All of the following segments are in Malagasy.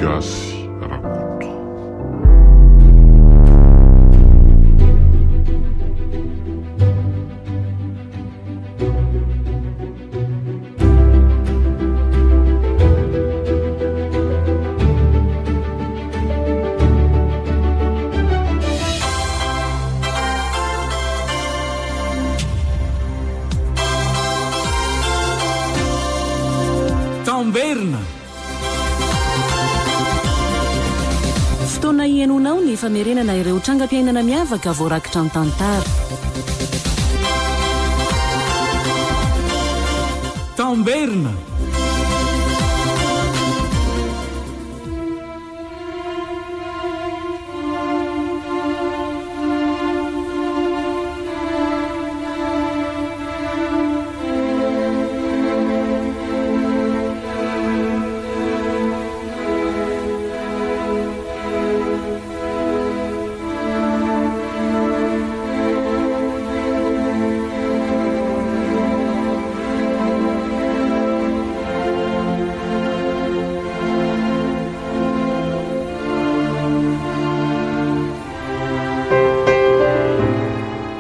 gasy rakoto. Tamberna. Fotoana ianonao ny famerenana ireo trangam-piainana miavaka voarakitra ny tantara. Tamberna.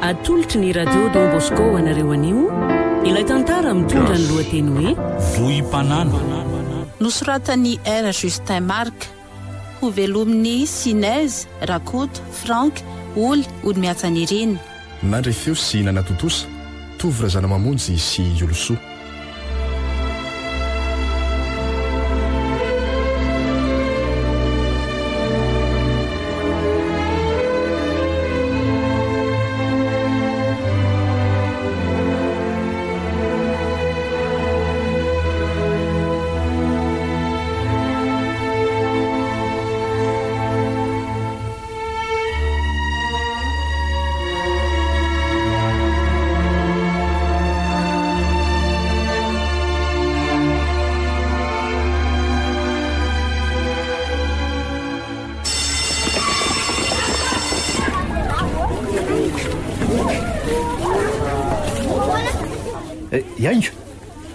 Atolotry ny radio Don Bosco anareo anio ilay tantara mitondra ny lohateny hoe vohim-panana. Nosoratan'ny R. Justin Marc, ho velomin'ny Sinez, Rakoto, Frank, Oly, olo miatsany ireny. Nandray feo sy nanatotosa, tovy razana mamonjy sy olosoa.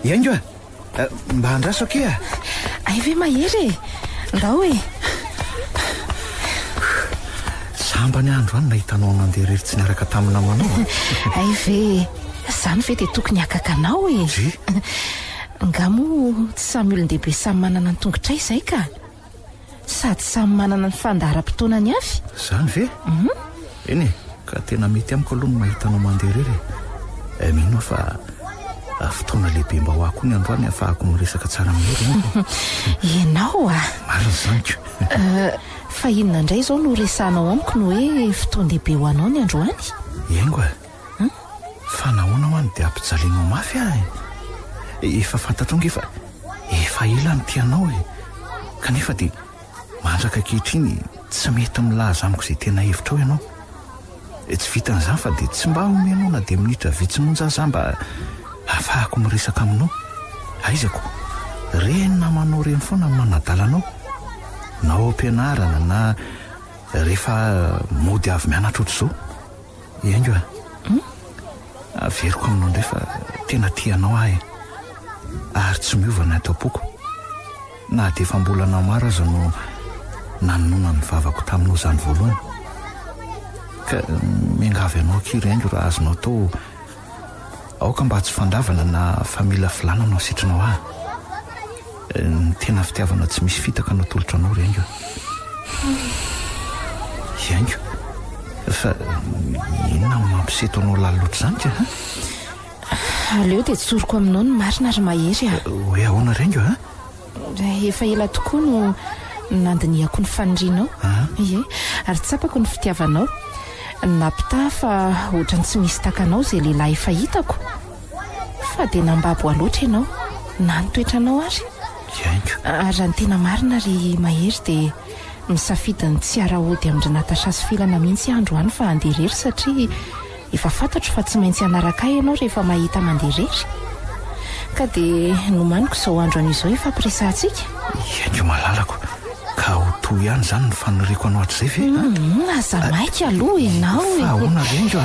Iaingo mba handraso akea. Ay ve mahery ndao e. Samba ny andro any nahitanao nandeha rery tsy niaraka tamina manao. Ay ve zany ve de tokony akakanao e. Ngamo tsy samy olon-dehibe samy manana ny tongotra izay ka sady samy manana ny fandaharam-potoanany avy. Zany ve? Eny ka tena mety amiko aloha no mahitanao mandeha rery. Mino fa fotoana lehibe mba ho ako ny androany ahafahako miresaka tsara amin'ireo. Ianao a marina zaniko. Fa inona indray izao no resanao amiko no hoe fotoana lehibe ho anao ny androany? Iaingo fa nahoana ho any dia ampijalianao mafy ahy. Efa fantatrao efa ela ny tianao kanefa dia mandraka ankehitriny tsy mety milaza amiko izay tena hevitra ao ianao. Tsy vitan'izany fa dia tsy mba omenao na dia minitra vitsinonja aza mba afahako miresaka aminao. Aizako reny namanao reny foana ny manadalanao na ao ampianarana na rehefa mody avy mianatra ohatr'izao. Iaingo averiko aminao indray fa tena tianao ahy ary tsy miova ny atao-poko na dia efa mbola namaro aza no nanonona ny vavako taminao zany voalohany. Ka miangavy anao kiry Iaingo raha azonao tao aoka mba tsy fandavana na fa mila filana no asitranao ahy. Ny tena fitiavana tsy misy fitaka no tolotra anao Iaingo. Iaingo fa inona no mampiseto anao laloloatra zany ka? Aleo dia tsoroko aminao ny marina ary mahery a. Hoe ahoana Iaingo efa ela tokoa no nandiniako ny fanirianao. Ie ary tsapako ny fitiavanao. Napita fa ohatrany tsy misy takanao izay lehilahy efa hitako fa dia nambabo aloatra ianao na nitoetranao ary. Ary ny tena marina ry mahery dia misafidiny tsy ara-ody amin'ny Natasha sy filana mihitsy androany fa handeha rery satria efa fantatro fa tsy maintsy hanaraka ianao rehefa mahita mandeha rery. Ka dia nomaniko izao andro an'izao efa ampiresantsika. Iaingo malalako ka ho toy ihany zany ny faniriako anao hatrizay ve? Aza maika aloha ianao fa ahoana Iaingo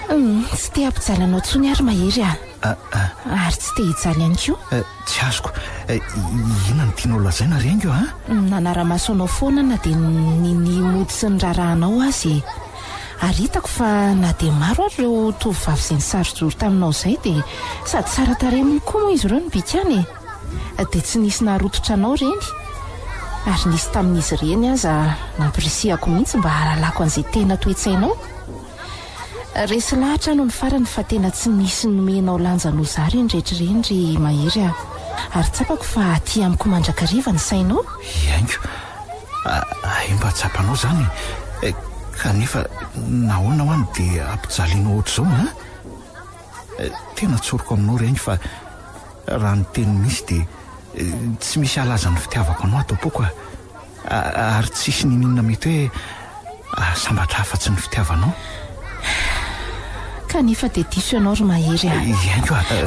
Tsy te hampijalanao tsony ary mahery ary tsy te hijaly ihany koa. Tsy azoko. Inona no tianao lazaina rengo nanara-maso anao foana na dia ny mody sy ny rarahanao azy ary hitako fa na dia maro ary ireo tovovavy izay nisarojory taminao izay dia sady tsara tarehy koa moa izy ireo no bikany dia tsy nisy naharototra anao reny ary nisy tamin'izy ireny aza nampirisihako mihitsy mba hahalalako an'izay tena toetsainao. Resy lahatra no ny farany fa tena tsy nisy nomenao lanjanao zary rehetrareny ry mahery ary tsapako fa aty amiko mandrakariva ny sainao. Iango mba tsapanao zany kanefa nahoana ho any dia ampijalianao ohatr'izao tena tsoroko aminao rengy fa raha ny teny misy dia tsy misy alaza ny fitiavako anao atao poko ary tsisy ninina mety hoe sambatra hafa-tsy ny fitiavanao. Kanefa dia diso ianao ry mahery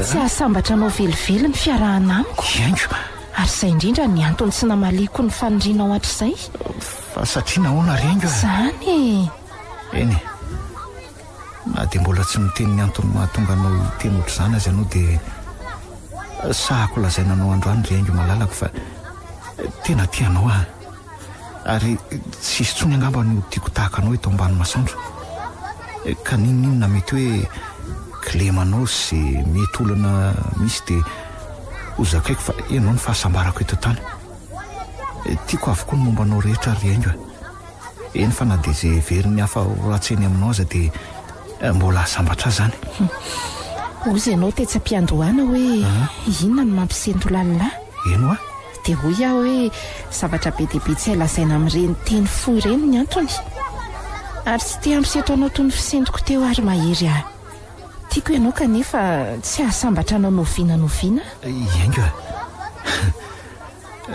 tsy ahasambatra anao velively ny fiarahana amiko ary izay indrindra ny antony tsy namaliko ny fanindrinao hatr'izay fa satria nahoana rengo zany eny na dia mbola tsy miteny ny antony mahatonga anao hiteny ohatr'izany azy ianao dia sahako lazaina anao androany rengo malalako fa tena tianao ary tsisy tsony angamba no tiako tahaka anao eto ambany masoandro ka ninina mety hoe klemanao sy mety olana misy dia ho zakaiko fa ianao ny fahasambarako eto tany tiako avokoa ny mombanao rehetra rengo eny fa na dia izay veriny hafa ratseny aminao aza dia mbola ahasambatra zany. Ozy ianao tetsa-piandohana hoe inona no mampisento lalina eno dia hoy aho hoe zavatra be dia be tsy hailazaina amin'ireny teny fo ireny ny antony ary tsy te hampiseto anao toy ny fisentoko teo ary mahery tiako ianao kanefa tsy ahasambatra anao noviana iango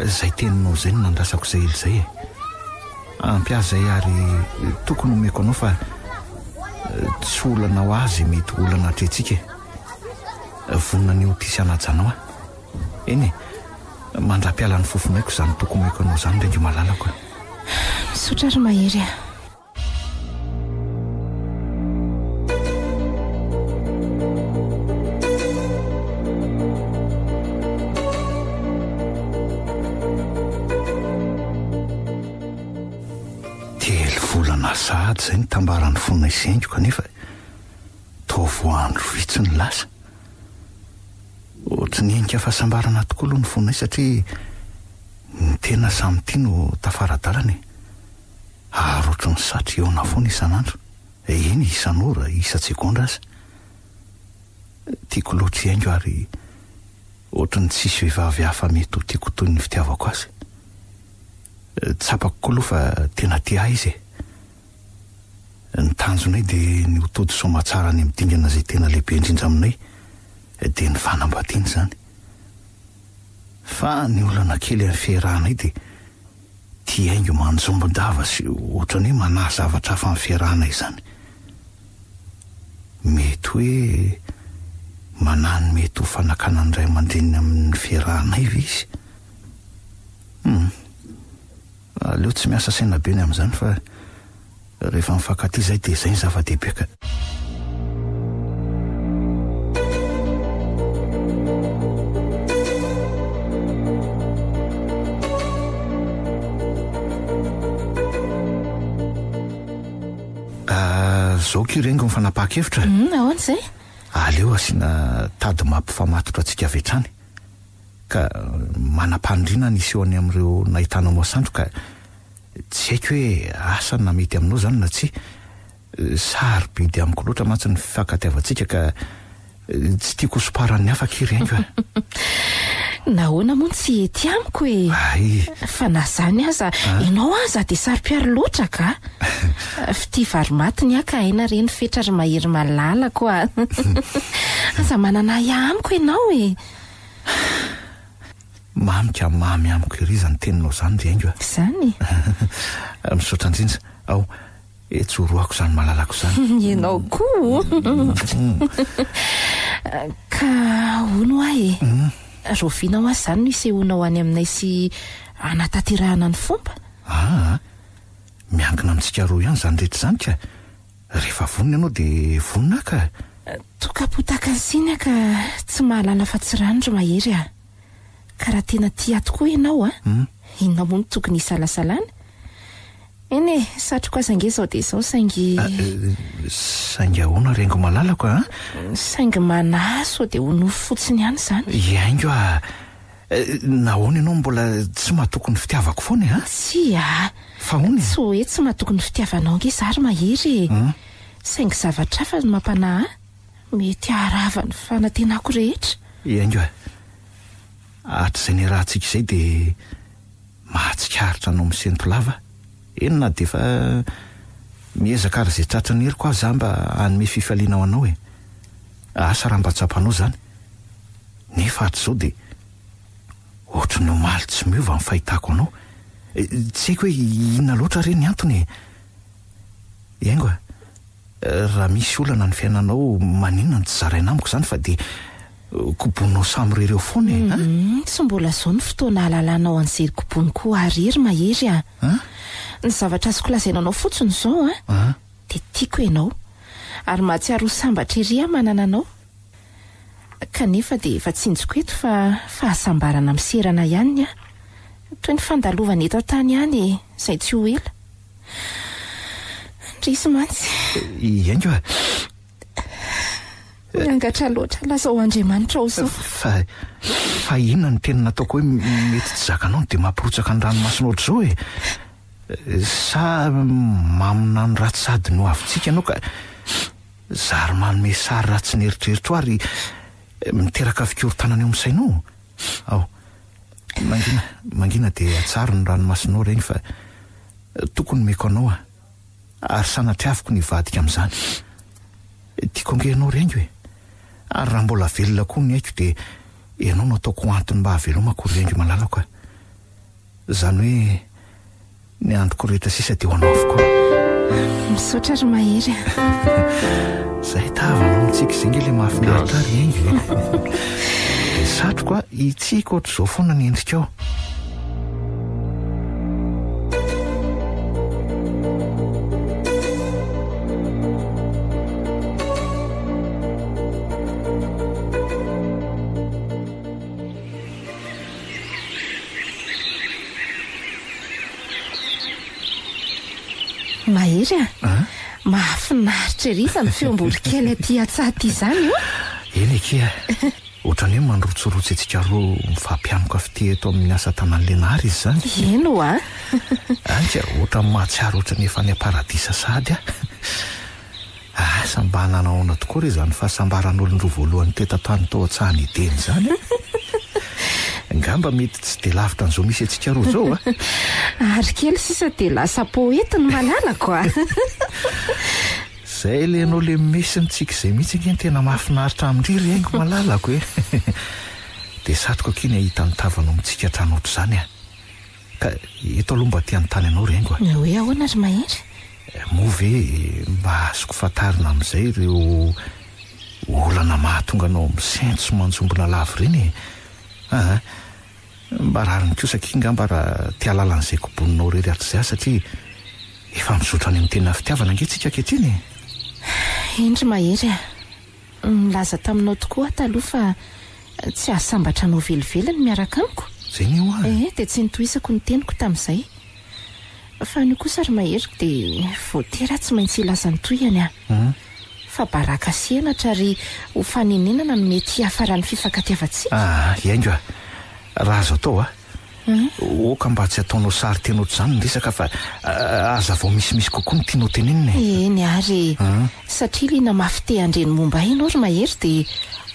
zay teninao zay no nandrasako zay ilizay ampiazay ary tokony omeko anao fa tsy olana ho azy mety olana hatretsika vonina ny otisy anajanao eny mandra-piala ny fofonaiko izany tokony omeko anao izany rengo malalako misotra ry mahery sahady izay ny tambarany fona izengo kanefa toa voandro vitsy ny lasa ohatra ny enika fahasambarana tokoa aloha ny fonay satria ny tena samy tia no tafaradalany ary ohatra ny satria eo na foana isan'andro eny isan'ora isa-tsekondra azy tiako loatra iango ary ohatra ny tsisy vehivavy hafa mety ho tiako toy ny fitiavako azy tsapako koa aloha fa tena tia izy ny tanjonay dia ny hotody somatsara ny midingana izay tena lehibe indrindra aminay dia ny fanambadiana zany fa ny olana kely amin'ny fiarahanay dia tia haingo manjombon-dava sy ohatra ny hoe manahy zavatra hafa amin'ny fiarahanay zany mety hoe manany mety ho fanakana ny ray aman-dreniny amin'ny fiarahanay ve izy aleo tsy miasa saina be ny amin'izany fa rehefa mifankaty izay dia izay ny zava-dehibe ka zao kirengo mifanapahakevitra ahoana izay aleo asiana tady mampifamatotra antsika avetrany ka manam-pandriana nisy eo any amin'ireo nahitanao masoandro ka tsy haiko hoe asa na mety aminao zany na tsy sarobidy amiko loatra mantsy ny fifankatiavantsika ka tsy tiako soparan'ny hafa kirengo nahoana moa tsy ety amiko fa na zany aza ianao aza dia sarom-piary loatra ka fity varomatiny ka aina reny fetra ry mahery malalako aza manana amiko ianao mamika mamy amiko iry zany teninao zany rengo zany misaotra indrindra ao etsoroako zany malalako zany ianao koa ka ono rovinao azy zany no isehoanao any aminay sy anatanterahana ny fomba miankina amintsika roa ihany zany rehetra zany ka rehefa vonina ianao dia vonina ka. Tokapotaka ny siny ka tsy mahalala fa tsy rano ry Mahery a. Ka raha tena tia tokoa ianao a, inona moa no tokony isalasalana? Eny e, satroka saingy izao dia izao saingy... Saingy ahoana rengo malalako a? Saingy manaso dia ho nofo fotsiny ihany izany. Iaingo a, nahoana ianao mbola tsy mahatoky ny fitiavako foana a? Tsy a, fa hono tsy hoe tsy mahatoky ny fitiavanao nge zary Mahery. Saingy zavatra hafa ny mampanahy, mety harava ny fanantenako rehetra. Iaingo a, atr'izay ny rahantsika izay dia mahatsikaritra anao misento lava. Enona dia efa miezaka ary izay tratra ny heriko aho za mba hanome fifaliana ao anao e. Asa raha mba tsapanao zany. Nefa hatrizao dia ohatran'ny omaly tsy miova ny fahitako anao. Tsy haiko hoe inona loatra re ny antony. Iaingo a, raha misy olana ny fiainanao maninona ny tsy zaraina amiko zany fa dia koboninao samyrereo foana e. Tsy mbola zao ny fotoana halalanao an'izay kobony koa arery Mahery a. Ny zavatra azoko lazainanao fotsiny izao a, dia tiako ianao ary mahatsiaro sambatra ery manana anao. Kanefa dia efa tsinjoko eto fa fahasambarana miserana ihany a, toy ny fandalovana eto an-tany ihany izay tsy ho ela. Ndrisy mantsy. Iaingo a, miangatra loatra lazao Andriamanitra ao zao. Fa inona ny tena nataoko hoe mety tsy zakanao dia mampirotsaka ny ranomasina ohatr'izao e. Sa mamina ny ratsy sady no avintsika ianao ka zary manome sary ratsy ny eritreritro ary miteraka fikorotanana eo amin'ny sainao. Ao, mangina dia atsaro ny ranomasinao regny fa tokony meko anao a, ary sanatriaviko ny vadika amin'izany. Tiako ange ianao rengy hoe, ary raha mbola velona koa ny haiko dia ianao no ataoko antony mba havelomako rengy malalako a. Zany hoe ny androko rehetra sisa dia ho anao avokoa. Misaotra ry Mahery. Zay tavanao mitsika izay nge ilay mahafinaritra rengy. Satroka itsika ohatr'izao foana ny endrikao. Mahery a, mahafinaritra ery izany feom-borikely aty Atsahatra izany io. Eny ekia, ohatrany hoe mandrotsorotsy antsika roa mifampiamoka fite eto amin'ny asa tanany Lenary izy zany. Eno a. Antsy ohatrany mahatsiaro ohatrany efa any paradisa sady a. Asa mba hananaona tokoa re zany fahasambaran'olon-droa voalohany tetatany tao Antsahany Ideny zany. Ngamba mety tsy dia lavitra n'izao misy antsika roa zao a. Ary kely sisa dia lasa poety ny malalako a. Zay le anao le mesintsika izay mihitsy nge tena mahafinaritra amindry rengo malalako e. Dia satroka kiny ahita ny tavanao mitsika hatrany ohatr'izany a. Ka eto aloha mba tia ny-tany anao rengo a. Hoe ahoana ry Mahery? Moa ve mba azoko fatarina amin'izay ireo olana mahatonga anao misentso manjombona lavo ireny e. Mba rariny kosa kinga mba raha tia lalan'izay koboninao rery atr'izay satria efa mizotra any amin'ny tena fitiavana ange-tsika ankehitriny. Endry Mahery a, nilaza taminao tokoa taloha fa tsy ahasambatra anao velivelany miaraka amiko. Zay ny io a. Dia tsy nitohisako ny teniko tamin'izay. Fa ny kosa ry Mahery dia voatera tsy maintsy ilaza ny tohany a. Fa baraka sianatra ary ho fanenenana no mety hafarany fifankatiavantsika. Iaingo a, raha azo atao a. Oka mba tsy ataonao sary tena ohatr'izany ny resaka fa aza vao misimisy kokoa ny tianao tenenina. Eny ary satria lina mafy te handreny momba ianao ry Mahery dia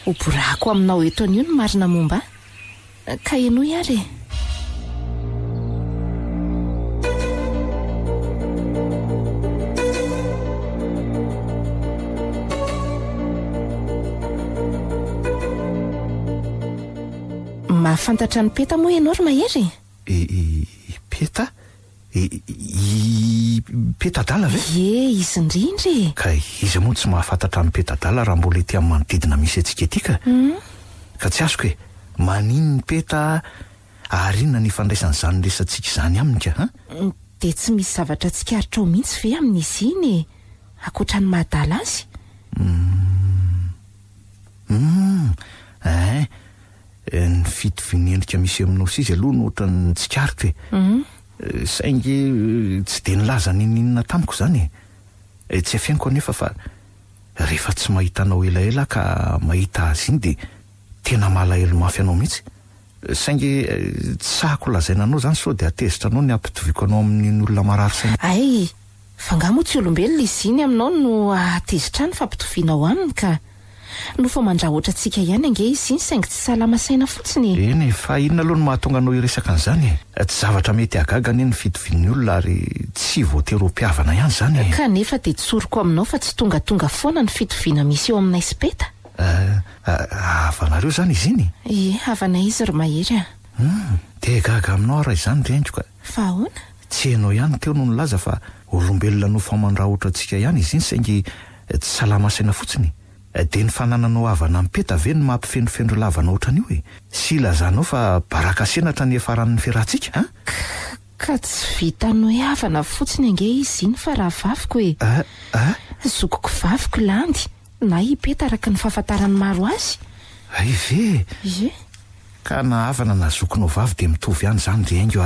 ho borako aminao eto an'io ny marina momba. Ka ianao ary. Mahafantatra ny Peta moa ianao ry Mahery? Peta? Petadala ve? Izy indrindra. Ka izy moa tsy mahafantatra ny Petadala raha mbola ety amin'ny manodidina misy antsika ety ka. Ka tsy azoko hoe manino ny Peta ary inona ny ifandraisan'izany resantsika izany aminy ka? Dia tsy misy zavatra tsikaritra ao mihitsy ve amin'izy iny? akoatra ny mahadala azy. Ny fitovinendrika misy aminao sisy aloha no ohatrany tsikaritra saingy tsy de nilaza ninina tamiko zany tsy afianiko anefa fa rehefa tsy mahita anao elaela ka mahita azy iny de tena malahelo mafy anao mihitsy saingy tsy sahako lazaina anao zany sao de atezitra anao ny ampitoviko anao amin'ny olona marary saina. Ay, fa ngamo tsy olombelona izy iny aminao no atezitra ny fampitovianao aminy ka nofa mandrahoatra antsika ihany ange izy iny saingy tsy salama saina fotsiny. Eny fa inona aloha no mahatonga anao iresaka an'izany tsy zavatra mety agaga anie ny fitovian'ny olona ary tsy voatery mpiavana ihany zany kanefa de tsoriko aminao fa tsy tonga foana ny fitoviana misy eo aminay Sipeta. Havanareo zany izy iny? Havanay izy ry mahery de gaga aminao raha izany rendroka. Fa ahoana? Tsy hainao ihany teo no nilaza fa olombelona no famandrahotra antsika ihany izy iny saingy tsy salama saina fotsiny. De ny fanananao havana mipeta ve ny mampifendrofendro lavana ohatran'io sy ilazanao fa baraka senatra ny efaran'ny fiarahantsika ka tsy vitanao havana fotsiny ange izy iny fa raha vaviko zokoko vaviko landy na ipeta araka ny fahafantarany maro azy. Ay ve ka na havana na zokonao vavy de mitovy ihany zany rengo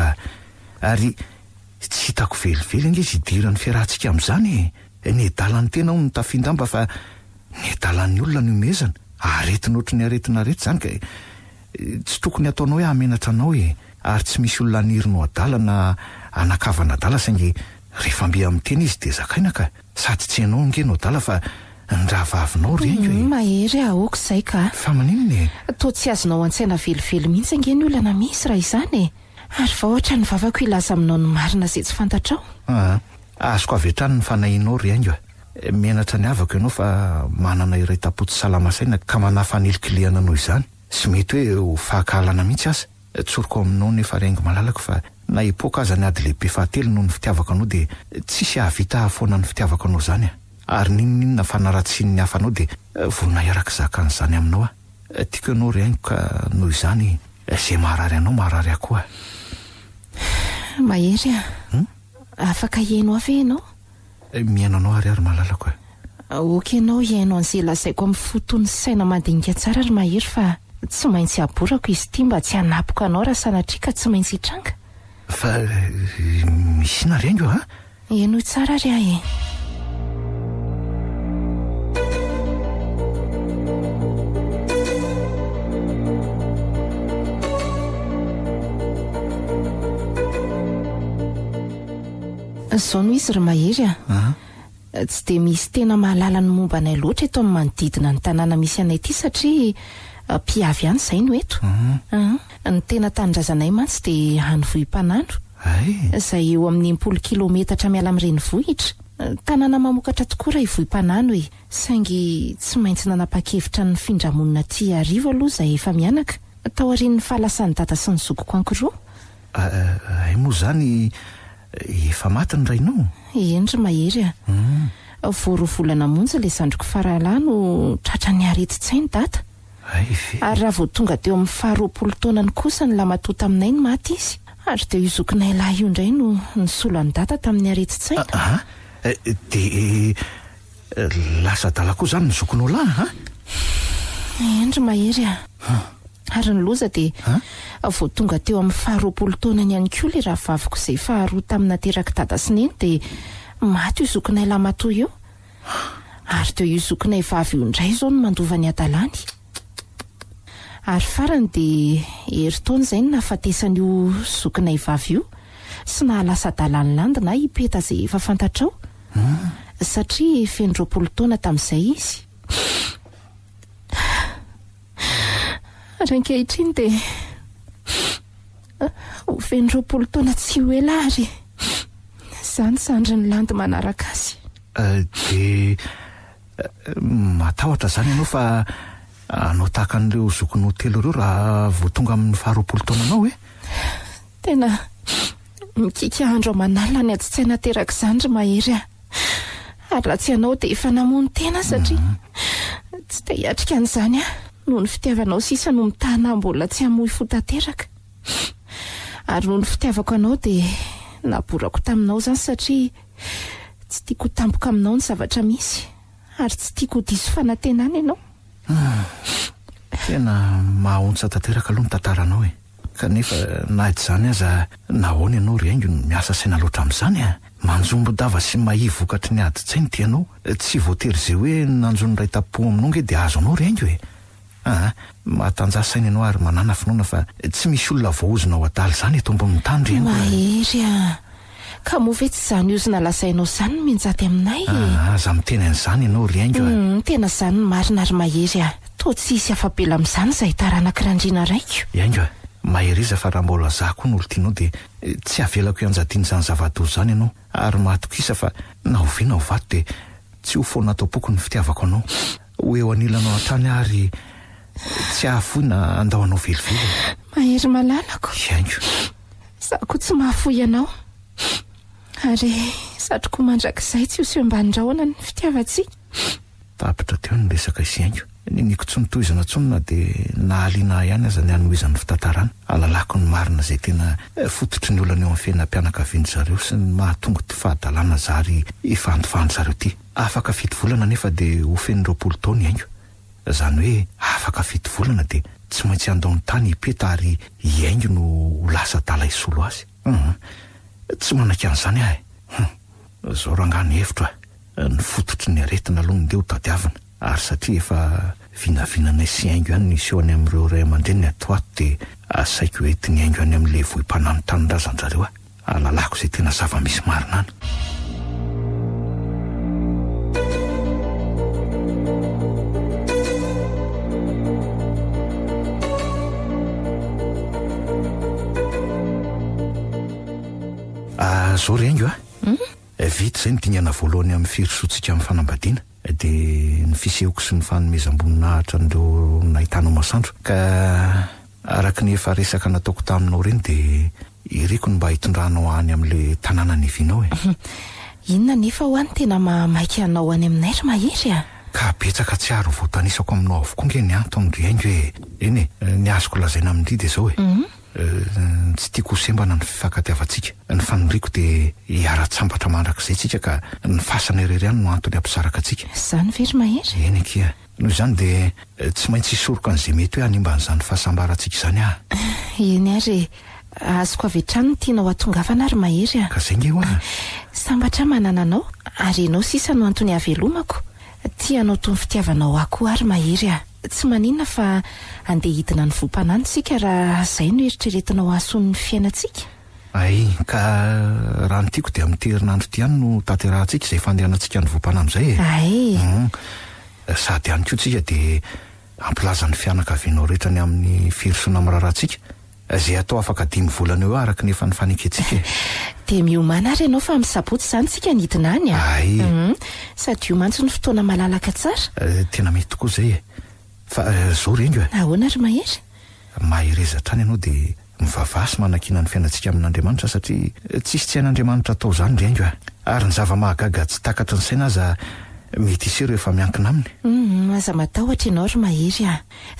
ary tsy hitako velively ange izy idiran'ny fiarahantsika amin'izany ny dalan'ny tena ho nitafindamba fa ny dalan'ny olona no mezana aretina ohatry ny aretina rehetra zany ka tsy tokony ataonao hoe hamenatra anao ary tsy misy olona anirinao adala na anakavana adala saingy rehefa mbe amin'ny tena izy de zakaina ka sady tsy hainao ngenao adala fa ny raha vavinao rengo mahery aoko zay ka fa maninona to tsy azonao an-tsaina velively mihitsy ange ny olana misy raha izany ary va ohatra ny vavako ilaza aminao ny marina zay tsy fantatrao. Azoko avy hatrany ny fanahinao rengo menatra ny havako ianao fa manana iray tapotsy salama saina ka manafanelokiliana anao izany sy mety hoe ho fahakalana mihitsy aza tsoriko aminao nefa rengo malalako fa na epoka aza ny ady lehibe fahatelo noho ny fitiavako anao de tsisy ahavita foana ny fitiavako anao zany ary ninona fanaratsiany hafa anao de volona iaraka zakan'izany aminao tiako ianao rengo ka noho izany zay marary anao marary akoa. Mahery afaka hiaino avy ianao? Miaino anao ary malalako oky ianao hiaino an'izay lazaiko amin'ny fotony saina mandinika tsara ry mahery fa tsy maintsy aborako izy ity mba tsy hanapoko anao raha sanatria ka tsy maintsy hitranga. Fa misy na rengo ianao tsara ry ahy zao no izy ry mahery tsy de misy tena mahalala ny momba anay loatra eto amin'ny manodidina ny tanàna misy anay ity satria mpiavy ihany zay no eto ny tena tanindrazanay mantsy de any Vohimpanandro izay eo amin'ny 10 kilometatra miala amin'ny renivohitra tanàna mamokatra tokoa raha i Vohimpanandro saingy tsy maintsy nanapa-kevitra ny findramonina ty arivo aloha zay efa mianaka tao aorian'ny fahalasan'ny dada sy ny zokoko ankiroa. Moa zany efa maty ny rainao? Endry mahery voarovolana monja le zandriko faralahy no tratra ny areti-tsainy data ary raha vao tonga teo amin'ny 20 taonany kosa ny lamatota aminay ny maty izy ary teo izokinay lahy io indray no nisolany data tamin'ny areti-tsaina. De lasa dala koa zany ny zokinao lahy endry mahery ary ny loza de vao tonga teo amin'ny 20 taonany ihany koa le raha vaviko izay faharoa tamina teraka dada sy neny de maty io zokinay lamatoa io ary teo io zokinay vavy io indray zao no mandova ny adalany ary farany de herintaona izay no nahafatesan'io zokinay vavy io sy nahalasa adalany landy na ipeta zay efa fantatrao satria 20 taona tamin'izay izy. Rankehitriny de 20 taona tsy ho ela ary zany sandry ny landy manaraka azy. De matahotra zany ianao fa anao tahaka an'ireo zokinao telo ireo raha vao tonga amin'ny 20 taona anao tena mikika andro amanala ny adi-tsaina teraka izany ry mahery ary raha tsy ianao de efa namono tena satria tsy te hiatrika an'izany noho ny fitiavanao sisa no mitana mbola tsy hamoy fotanteraka ary noho ny fitiavako anao de naborako taminao zany satria tsy tiako tampoka aminao ny zavatra misy ary tsy tiako diso fanantenana ianao. Tena mahaontsa tanteraka aloha ny tantaranao kanefa na ety zany aza nahoana ianao Riaingo no miasa saina loatra amin'izany manjombodava sy mahivokatry ny adi-tsainy ty ianao, tsy voatery zay hoe nanjony ray tapo aminao nge dia azo anao Riaingo mahatanjaka saina ianao ary manana finoana fa tsy misy olona voaozina ao adaly zany eto ambony tany Riaingo. Mahery ka moa ve tsy zany ozina lazainao zany no minjaty aminay aza miteny an'izany ianao Riaingo. Tena zany marina ary mahery to tsy hisy afapela amin'izany izay taranakirandriana raiko Riaingo maheriza fa raha mbola za koa n'olo tianao dia tsy avelako ianjadiany zany zava-doza zany ianao ary mahatokisa fa na ho vina ho vato dia tsy ho foana atao poko ny fitiavako anao ho eo anilanao an-trany ary tsy ahafoina andao anao velively. Mahery malalako Riaingo, za koa tsy mahafoy ianao ary satroko mandrakizay tsy hoseho ambanindrahona ny fitiavantsika. Tapitra teo ny resaka Riaingo, niniko tsy nitohizana tsonina dia nahaliana ihany aza ny anohizan'ny fitantarana alalako ny marina zay tena fototry ny olana eo amin'ny fiainam-pianakaviany zareo sy ny mahatonga ty fahadalana zary ifandifandy zareo ty. Afaka fito volana nefa dia ho feny 20 taona Riaingo, zany hoe afaka fito volana dia tsy maintsy andao ny tany hipeta ary Riaingo no ho lasa dala isolo azy. Tsy manak an'izany zao rangany hevitra ny fototry ny aretina aloha ny deo tadiavina ary satria efa vinavinanay sy Riaingo ihany nisy eo any amin'ireo ray aman-dreny ny ato ato dia asaiko ety ny Riaingo any amin'ilay vohim-panano tanindrazan-jareo alalako izay tena zava-misy marina any. Zao Riaingo vita izay ny dingana voalohany amin'ny firosoantsika amin'ny fanambadiana dia ny fisehoko sy ny fanomezam-boninahitra n'ireo nahitanao masoandro ka araka ny efa resaka nataoko taminao reny dia iriko ny mba hitondranao any amin'ilay tanàna nivinao Inona nefa ho any tena mamaika anao any aminay ry Mahery ka betsaka tsy aro voatanisako aminao avokoa nge ny antony Riaingo eny ny azoko lazaina amin'ity dia zao tsy tiako ho sembana ny fifankatiavantsika. Ny fanondriako dia hiara-tsambatra mandrakizay tsika ka ny fasana irery ihany no antony ampisaraka atsika. Zany ve ry Mahery? Eny kia noho izany dia tsy maintsy hisoroka an'izay mety hoe hanimba an'izany fahasambarantsika izany Eny ary azoko avy hatrany no tianao hatongavana ry Mahery ka zay nge hoa sambatra manana anao ary ianao sisa no antony havelomako tianao tony fitiavanao akoho ary Mahery tsy maninona fa andeha hidina ny voam-panano sika raha zay no eritreretinao ahasony ny fiainantsika. Ka raha ny tiako dia amin'ny herinandro ty ihany no tanterahantsika izay fandehanantsika ny voam-panano zay sady ihany koa tsika dia ampilaza ny fianakavianao rehetra ny amin'ny firosoana amirarantsika zay atao afaka 5 volana eo araka nefa ny faneketsika dia miomana ary ianao fa misabotsy zany tsika ny hidina any sady iomantsy ny fotoana malalaka tsara tena mety tokoa zay fa zao Riaingo ahoana ry Mahery? Mahereza trany ianao dia mivavasy manakina ny fiainantsika amin'Andriamanitra satria tsisy tsy hain'Andriamanitra atao zany Riaingo ary ny zava-mahagaga tsy takatry ny saina aza mety isy rehefa miankina aminy. Aza matahotra ianao ry Mahery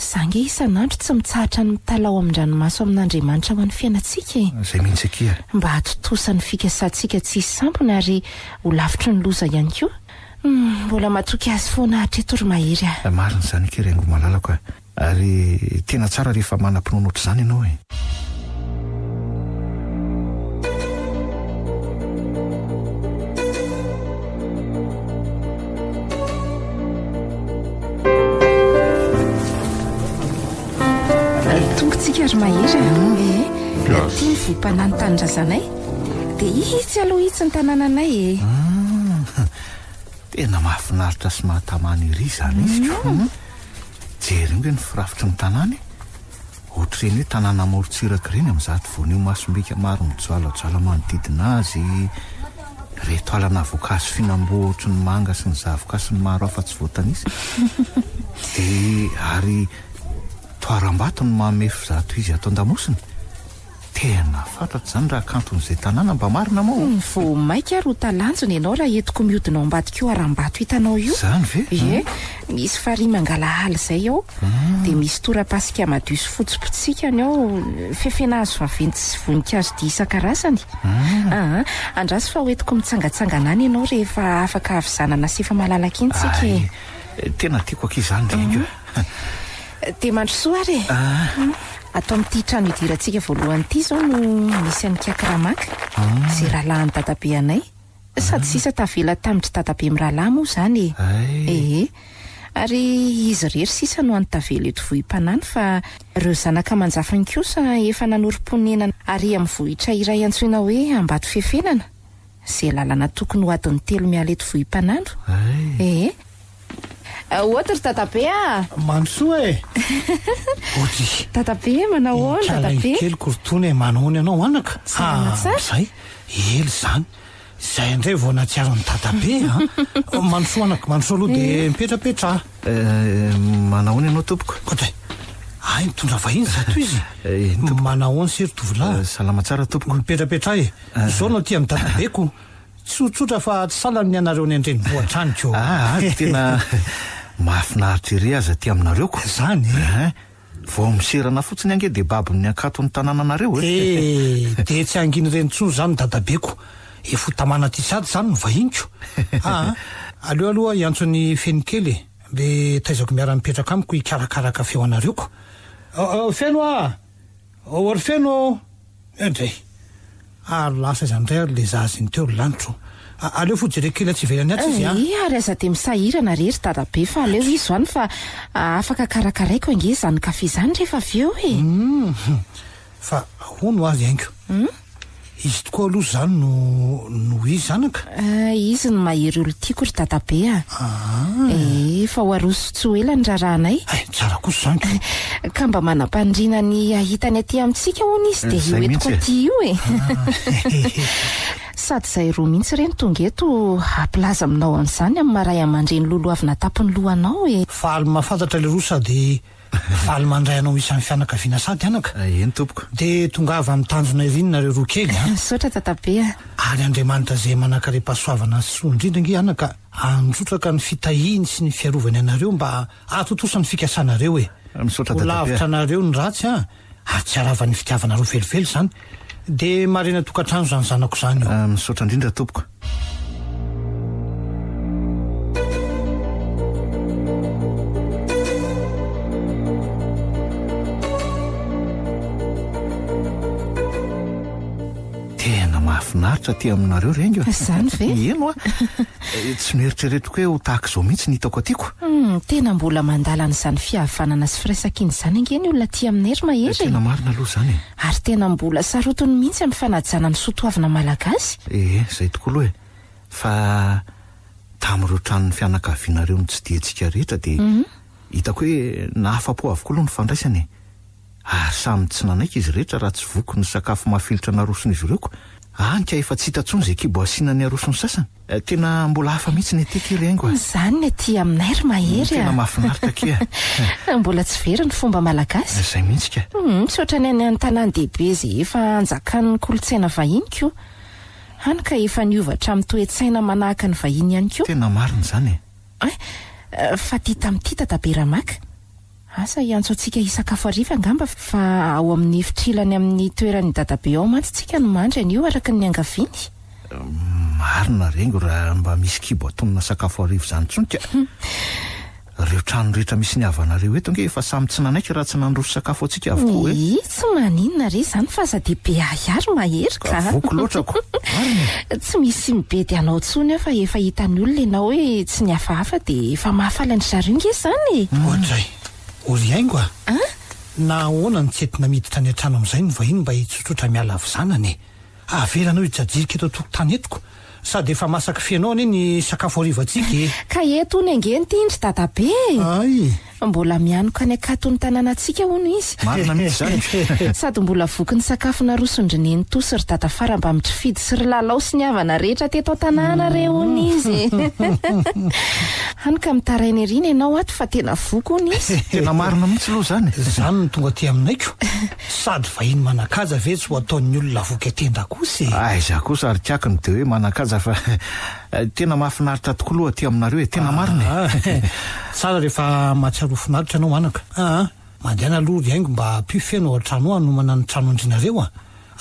zange isan'andro tsy mitsahatra ny mitalao amin-dranomaso amin'Andriamanitra ho an'ny fiainantsika zay mihitsy akia mba hatotosa ny fikasantsika tsy sambony ary ho lavitry ny loza ihany koa. Mbola matoky azy foana hatreto ry Mahery marina zany ke Riaingo malalako ary tena tsara rehefa manam-pinoana ohatr' izany ianao tongotsika ry Mahery tia ny voam-panano tanindrazanay dia itsy aloha itsy ny tanànanay tena mahafinaritra sy mahatamana ery zany izy jery hoe ny firafitry ny tanàny ohatr'ireny hoe tanàna amorontsiraka ireny amin'zato voanio masombika maro mijoalajoala manodidina azy reto alana voankazo fihinam-bohotry ny manga sy ny zavoka sy ny maro hafa tsy voatanisy dia ary toaram-bato no mamefy zato izy ato an-damosiny tena fantatra zany raha kanton'izay tanàna mba marina moa. Vo maika ro talanjony ianao raha etiko miodina ao ambadika io aram-bato hitanao io. Zany ve? Ie, misy farihy mangalahala zay ao, dia misy tora-pasika madio sy fotsipotsikany ao, fefenahazo vaventy sy voninkazo dia isan-karazany. Andraso fa hoentiko mitsangatsangana any ianao rehefa afaka avizanana sy efa malalaka iny tsika. Tena tiako akizany rengo. Dia mandro soa ary atao amin'ity trano idirantsika voalohany ity zao no misy an'ny Kakramaka, izay rahalahy ny dadabe anay, sady sisa tavela tamitry dadabe mirahalahy moa zany. Ary izy rery sisa no any tavela eto Vohimpanana, fa ireo zanaka manjafany kosa efa nanorim-ponenana ary amin'ny vohitra iray antsoina hoe Ambato Fefenana, izay lalana tokony ho adiny 3 miala eto Vohimpanana. Ohatra dadabe Mansoa Oji. Dadabe manao ahoana dadabe? Kely korotony manahony anao anaka. Zay ely zany. Zay indray vao natsiaran'ny dadabe Mansoa anaka, Mansoa aloha dia mipetrapetra. Manahony ianao tompoko? Koday. Ay, mitondra vahiny zato izy. Manahony sery tovolahy. Salama tsara tompoko. Mipetrapetra zao no tia amin'ny dadabeko. Tsotsotra fa tsalany ny anareo ny andreny voatraniko. Tena mahafinaritra ery aza ty aminareo zany. Vao miserana fotsiny ange dia babin'ny akaton'ny tanànanareo dia tsy anginy reny tsony zany dadabeko. Efa tamana ty sady zany no vahiniko. Aleo aloha iantsony fenikely le taizako miara-mipetraka amiko hikarakaraka feo anareoko. Feno ory feno indray. Lasa izany indray le zaziny teo lanitro. Aleo fo jerekely tsy velany aty izy. Ary aza dia misahirana rery dadabe, fa aleo izy zany fa afaka karakaraiko ange zany kafe zany rehefa avy eo Fa hono azy haingo. Izy tokoa aloha zany no izy zanaka. Izy no mahery olo tiako ry dadabe fa ho aroso tsy ho ela ny raranay. Tsara kosa zany. Ka mba manam-pandrina ny ahitany aty amintsika hono izy dia io entiko aty io sady zay roa mihitsy ireny tonga eto ampilaza aminao an'izany amin'ny maray aman-dreny lolo avy natapony lohanao Faly mahafantatra le roa sady faly mandray anao isan'ny fianakaviana sady anaka. Eny tompoko. Dia tonga avy amin'ny tanjona irinina ireo roa kely Saotra dadabe Ary Andriamanitra zay manakare-pahasoavana sy soa indrindra nge anaka androtraka ny fitahiny sy ny fiarovany anareo mba atotosany fikasanareo Misaotra dadabe. Lavitra anareo ny ratsy ary tsy aravan'ny fitiavanareo velively zany. Dia marina tokantrano zany zanako zany Misaotra indrindra tompoko. Tena mahafinaritra ty aminareo rengo. Zany ve? Eno tsy mieritreretiko hoe ho tahaka izao mihitsy ny hitako atyko. Tena mbola mandala n'izany fihavanana sy firaisakiny zany ange ny olona ty aminay ry mahery. Tena marina aloha zany. Ary tena mbola sarotiny mihitsy amin'ny fanajana ny soatoavana malagasy. Zay tokoa aloha fa tamin'ireo tranon'ny fianakavianareo ny tsy dientsika rehetra dia hitako hoe nahafa-po avokoa aloha ny fandraisany. Ary samy tsy nanaika izy rehetra raha tsy voko ny sakafo mahafilitra narosony izy ireoko. Anka efa tsy hita tsony izay kibo asiana arosony sasany. Tena mbola hafa mihitsy ny aty rengo. Zany ny aty aminay ry mahery. Tena mahafinaritra kia. Mbola tsy very ny fomba malagasy. Zay mihitsy ka. Misaotra ny any tanàn-dehibe izay efa anjakan'ny kolotsaina vahiny koa. Hany ka efa niovatra amin'ny toe-tsaina manahaka ny vahiny ihany koa. Tena marina zany. Fa ty tamin'ity dadabe Ramaka. Asa iantso antsika hisakafo hariva angamba fa ao amin'ny fitrilany amin'ny toeran'ny dadabe ao mantsy tsika no mandry an'io araka ny angaviny. Marina rengo raha mba misy kibo atonona sakafo hariva zany tsonka. Ireo trano rehetra misy ny havanareo eto nge efa samy tsy nanaika raha tsy nandroso sakafo atsika avokoa tsy maninona re zany fa aza dia be ahary mahery ka. Voko loatrako. Tsy misy mibedy anao tsony fa efa hitan'ny olona ianao hoe tsy ny hafahafa dia efa mahafaly ny zareo nge zany. Ohatray. Ory haingo na ahoana ny tsy entina miditra ny an-trano amin'izay ny vahiny mba hitsotrotra miala avy zanany. Avelanao hijajirika eto an-tokotany etiko sady efa masaka fianao anie ny sakafo hariva antsika. Ka eto ny angeny ty indry dadabe. mbola mianoka ny akatony tanànantsika hono izy. Marina mihitsy zany. Sady mbola voky ny sakafo narosondriny ny tosy ry tatafara mba mitrifidy sy ry lalao sy ny havana rehetra teto tanàna re hono izy. Hany ka mitarainy eriny ianao ato fa tena voky hono izy. Tena marina mihitsy aloha zany. Zany no tonga aty aminaiko. Sady vahiny manakaja ve tsy ho ataon'ny olona voky atenda kosa. Aiza kosa ary tiakiny de hoe manakaja fa tena mahafinaritra tokoa aloha aty aminareo tena marina. Tsara rehefa mahatsiaro finaritra ianao manaka. Mandehana aloha ry haingo mba ampifeno an-trano anomana ny trano andrinareo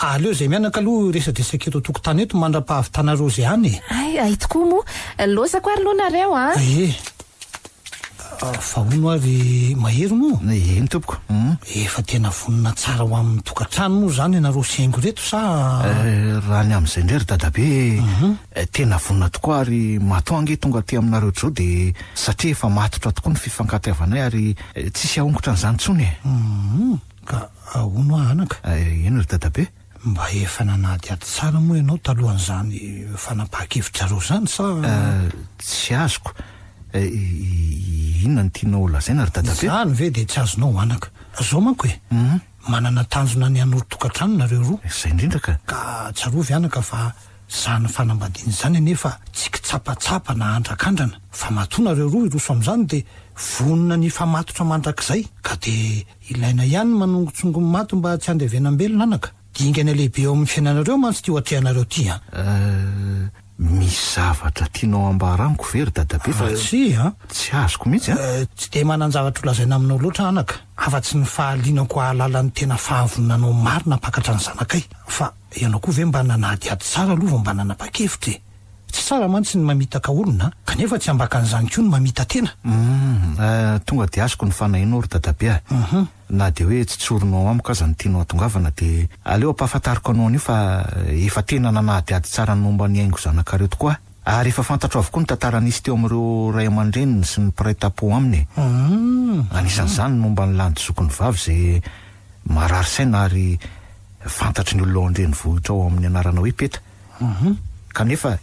aleo zay mianaka aloha resadresaka eto tokotany eto mandra-pahavitanareo zay any. Ay tokoa moa lozako ary loha nareo fa hono ary mahery moa. Eny tompoko. Efa tena vonina tsara ho amin'ny tokatrano moa zany ianareo sy haingo reto sa raha ny amin'izay ndray ry dadabe tena vonina tokoa ary matoange tonga aty aminareo zao de satria efa matotra tokoa ny fifankatiavanay ary tsisy ahongotra n'izany tsony. Ka ahono anaka. Eno ry dadabe. Mba efa nanady aty tsara moa ianao talohan'izany fanapahan-kevitrareo zany sa tsy azoko. Inona ny tianao lazaina ry dadabe? Zany ve de tsy azonao anaka. Zao manko manana tanjona ny anoro-tokatrano nareo roa. Zay indrindra ka tsarovy anaka fa zany fanambadiany zany anefa tsy kitsapatsapa na andrakandrana fa matoa nareo roa iroso amin'izany de vonina ny famatotra mandrakizay ka de ilaina ihany manongotsongo mato mba tsy andevenambelona anaka. Dingana lehibe eo amin'ny fiainanareo mantsy ty ohatrehanareo ty misy zavatra tianao ambaraniko very dadabe fa tsy azoko mihitsy tsy de manan-javatra lazaina aminao loatra anaka afa-tsy ny fahalinako ahalala ny tena fahavonanao marina pakatra ny zanakay fa ianao koa ve mba nanady ady tsara aloha mba nanapa-kevitra tsy tsara mantsy ny mamitaka olona kanefa tsy ambakan'izany koa ny mamita tena. Tonga de azoko ny fanahinao ry dadabe na de hoe tsy tsoronao amiko aza ny tianao atongavana de aleo ampahafantariko anao anio fa efa tena nanady ady tsara ny momba ny haingo zanakareo tokoa ary efa fantatro avokoa ny tantara nisy teo amin'ireo ray aman-dreniny sy ny mpiray tapo aminy. Anisan'izany momba ny landy zokony vavy zay marary saina ary fantatry ny olona andreny vohitra ao amin'ny anarana hoe peta. Kanefa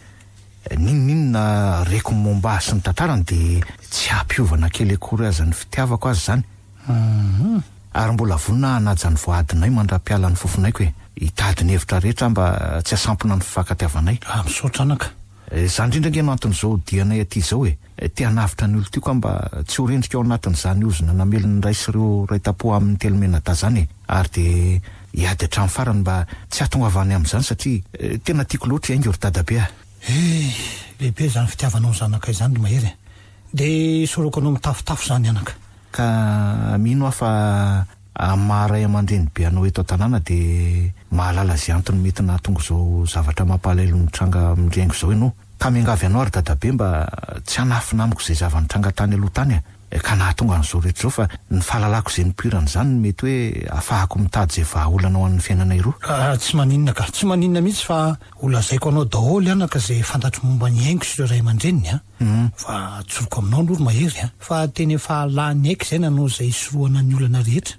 ninona reko momba sy ny tantarany de tsy ampiovana kely akory aza ny fitiavako azy zany. Ary mbola vonina hanajany voadinay mandra-piala ny fofonaiko hitady ny hevitra rehetra mba tsy hasampona ny fifankatiavanay. Misaotra anaka. Zany indrindra nge no anton'izao dianay aty zao te hanavitra ny olo ty koa mba tsy ho rendrika ao anatin'izany ozona namelony ray sy ireo ray tapo amin'ny telomena da zany ary de hiady hatramin'ny farany mba tsy hatongavany amin'izany satria tena tiako loatra haingo ry dadabe lehibe zany fitiavanao zanakay zany ry mahery de soroko anao mitafotafo zany anaka ka mino afa maharay aman-dreny be anao eto an-tanàna de mahalala zay antony mety nahatonga zao zavatra mampalaelo nitranga mindrengo zao ianao ka miangavy anao ary dadabe mba tsy hanafina amiko zay zavanitranga tany aloha tany ka nahatonga an'izao rehetra zao fa ny fahalalako zay nipirany zany mety hoe afahako mitady zay vahaolana ao amin'ny fiainanay roa. Tsy maninona ka tsy maninona mihitsy fa olazaiko anao daholo anaka zay fantatro momba ny haingo sy ireo ray aman-dreniny fa tsoroko aminao aloha mahery fa teny efa lany haiko zay nanao zay soroana ny olana rehetra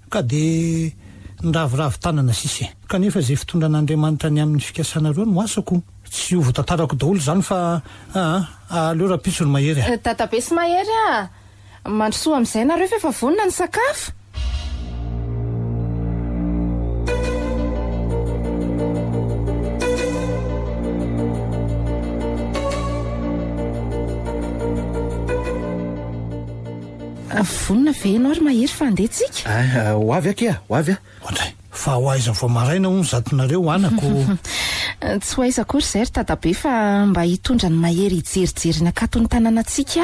ka de niraviravy tanana sisy kanefa zay fitondran'Andriamanitra ny amin'ny fikasanareo no asako tsy ovo tantarako daholo zany fa aleo raha pisony mahery dadabe sy mahery mandrosoa amin'izay nareo fa efa vonina ny sakafo. Vonina ve ianao ry mahery fa andehitsika? Ho avy aky ho avy Ondray fa ho aiza vao maraina hono zatonareo anako. Tsy ho aiza kory zay ry dadabe fa mba hitondra ny mahery hijerijery ny akatony tanànantsika.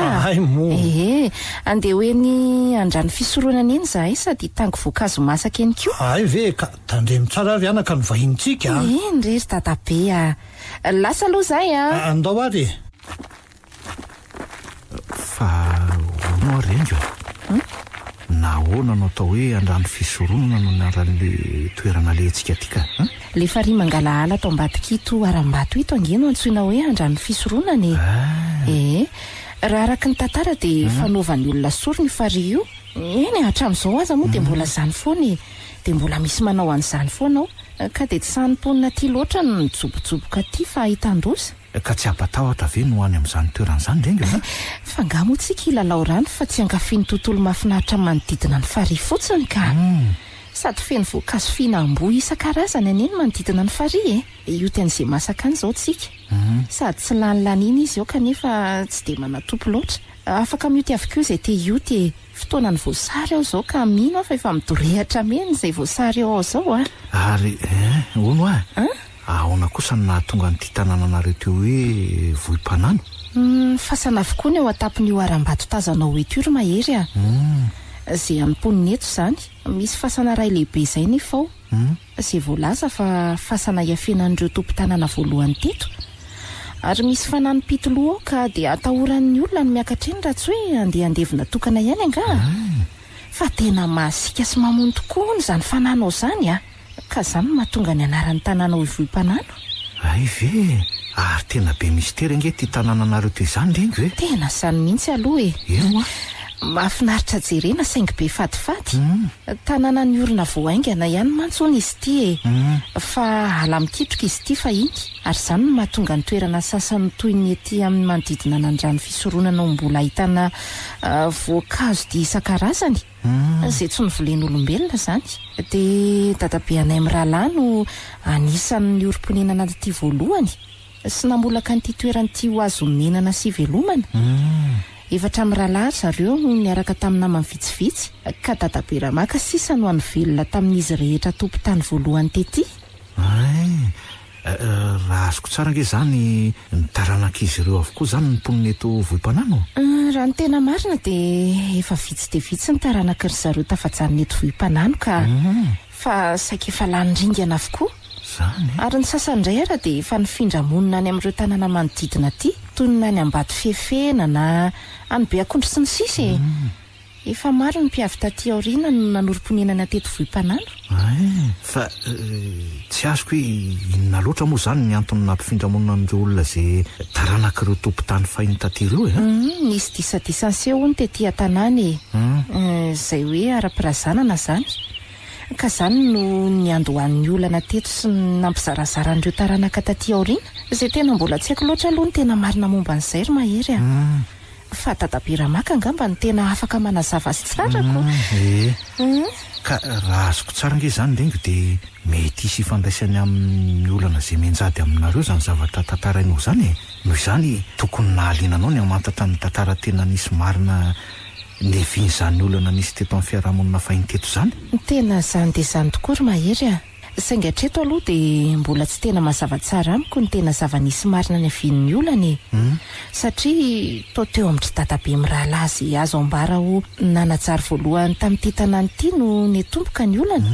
Andeha hoe ny andrano fisoroana eny zahay sady hitango voankazo masaka eny koa. Ve ka tandremo tsara ary anaka ny vahintsika. Ndre ry dadabe lasa aloha zay andao ary fa ono rengo nahoana no atao hoe andrano fisoronana no naran'le toerana le antsika tika le fary mangalahala atao ambadikito aram-bato ito angeno antsoina hoe andrano fisoronana raha araka ny tantara de fanaovan'ny olona sory ny fary io eny hatramin'izao aza moa de mbola zany foana de mbola misy manao an'izany foana ao ka de tsy sanimponina ty loatra ny jobojoboka ty fa hitan-dosa. ka tsy apatahotra ve no any amin'izany toeran'izany renga fa ngamotsika ilalao rano fa tsy angafiany tontolo mahafinaritra manodidina ny farihy fotsiny ka sady feno voankazo fihinam-boa isan-karazany aneny manodidina ny farihy io tian'izay masaka any izao tsika sady tsy lanilany iny izy eo kanefa tsy dia manatopo loatra afaka mioty avokoa izay te ioty fotoana ny voasary ao izao ka mino afa efa midorehatra meny izay voasary ao izao ary ono ahoana kosa ny nahatonga nyity tanàna anareo teo hoe vohim-panano fasana avokoa ny eo atapon'io aram-bato tazanao eto io ry mahery zay amponiny eto izany misy fasana ray lehibe izay nefa ao zay voalaza fa fasana iafenan'ireo tompo-tanàna voalohany teto ary misy fanano-pitoloha ao ka dia atahoran'ny olona ny miakatra eny raha tsy hoe andehandevina tokana ihany anga fa tena mahasika sy mamono tokoa nyzany fanano izany ka izany mahatonga ny anaran'ny tanàna hoe vohim-panano ay ve ary tena be mistera nge ty tanàna anareo toy izany rengy hoe tena izany mihitsy aloha mahafinaritra jerena saingy be fadifady tanàna ny orona voaingana ihany mantsony izy ity fa ala mikitroka izy ity fa iny ary izany no mahatonga ny toerana sasany toy ny ety amin'ny manodidina nandrano fisoronana ao mbola ahitana voankazo dia isan-karazany izay tsy novolen'olombelona izany dia dadabe anay amin'ny rahalahy no anisan'ny orom-ponenana ity voalohany sy namolaka n'ity toeranyity ho azo menana sy velomana efatra amin'ny rahalahy zareo no niaraka tamina namany vitsivitsy ka dadabe ramaka sisa no any velona tamin'izy rehetra tompo-tany voalohany tety raha azoko tsara nge zany ny taranak'izy ireo avokoa zany ny mponina eto vohim-panano raha ny tena marina dia efa vitsy dia vitsy ny taranaka ry zareo tafajanony eto vohim-panano ka fa saika efa lanindringana avokoa ary ny sasandray ara dia efa nifindra-monina any amin'ireo tanàna manodidina ty toy ny any Ambato Fefena na any Beakondro sy ny sisy efa maro ny mpiavy taty aoriana no nanorom-ponenana teto vohim-panano fa tsy azoko hoe inona loatra moa zany ny antony nampifindra-monina amin'ireo olona zay taranak'ireo tompo-tany fahiny taty ireo nisy disadisany ny tety an-tanàna izay hoe ara-pirazanana zany ka zany no niandohan'ny olana teto sy nampizarazarandreo taranaka taty aoriana izay tena mbola tsy haiko loatra aloha ny tena marina momba an'izay ry mahery fa dadabe ramaka angamba ny tena afaka manazava azy tsarako ka raha azoko tsara nge zany rengy dia mety isy ifandraisany amin'ny olana zay menjady aminareo zany zavatra tantarainao zany noho izany tokony nahalinanao ny amantatra ny tantara tena nisy marina nevin'izany olana nisy teto amin'ny fiarahamonina fahiny teto zany tena zany dia zany tokoa ry mahery saingy hatreto aloha dia mbola tsy tena mazava tsara amiko ny tena zava-nisy marina ny avian'ny olana satria teo amin'ny dadabe mirahalahy zay azo ambara ho nanajary voalohany tamin'ity tanàna ity no netomboka ny olana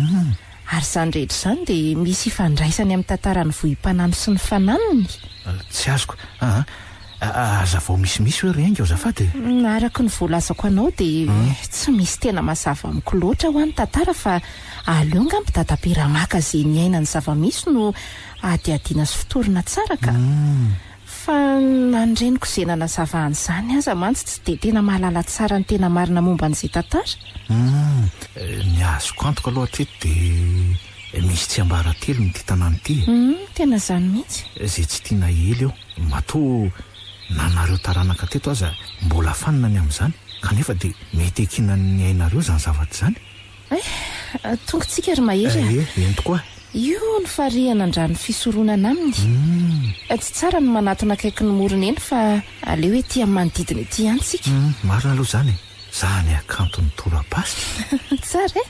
ary izany rehetra izany dia misy ifandraisany amin'ny tantarany vohim-panano sy ny fananony tsy azoko aza vao misimisy hoe rengy ao zafady araka ny voalazako anao dia tsy misy tena mazava amiko loatra ho an'ny tantara fa aleo ngamby dadabe ramaka zay niaina ny zava-misy no adiadiana sy fitorina tsara ka fa nandreniko izay nanazava an'izany aza mantsy tsy dia tena mahalala tsara ny tena marina momba an'izay tantara ny azoko antoka aloha hatreto dia misy tsy ambara telo nyity tanàna ity tena izany mihitsy zay tsy tiana ely eo matoa nanareo taranaka teto aza mbola fanina ny amin'izany kanefa dia mety ekinany ainareo zany zavatra zany tongotsika ry mahery eny tokoa io ny farihana andrano fisoronana aminy tsy tsara ny manatona akaiky ny morona eny fa aleo hoe ty amin'ny manodidina ety antsika marina aloha zany zany akanto ny torapasy tsara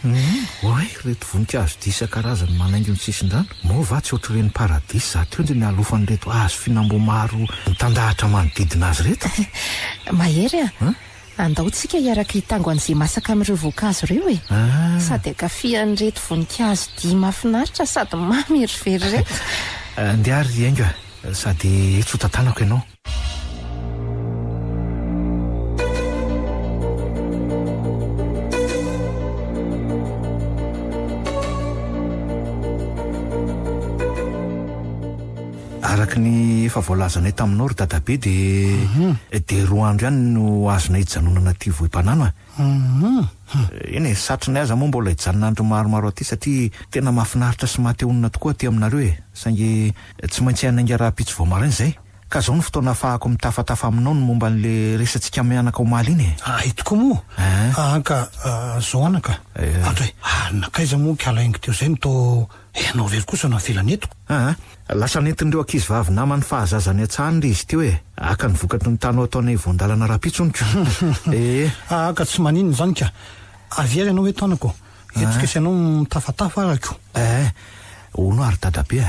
oe reto voninkazo dia isan-karazany manaingo ny sisin-drano moa va tsy ohatry reny paradisy za teo ndre ny alofan'ny reto azo finambo maro mitandahatra manodidina azy reto mahery andaotsika hiaraka hitango an'izay masaka amin'ireo voankazo ireo sady akafian'reto voninkazo dia mahafinaritra sady mamy erivery reto andeary ainga sady etsotantanako ianao araka ny efa voalazanay taminao ry dadabe dia roa andro ihany no azonay hijanonana ty vohim-panano eny satrinay aza moa mbola hijanonandro maromaro aty satria tena mahafinaritra sy mahateonina tokoa aty aminareo saingy tsy maintsy hanainga raha-pitso voamaraina izay ka zao ny fotoana ahafahako mitafatafa aminao no momba n'le resantsika mianaka omaly iny itoko moa ka zao anaka atro hoe nakaiza moa kalaingo teo zay nto anao rery kosa no avelany etoko lasa nentin'ireo ankizy vavy namany fahazazany atsahany le izy teo aka ny vokatry ny tanao ataonay voandalana rapitsoniko ka tsy maninona zany ka avery anao hoe taonako etsikesy anao mitafatafa arako ono ary dadabe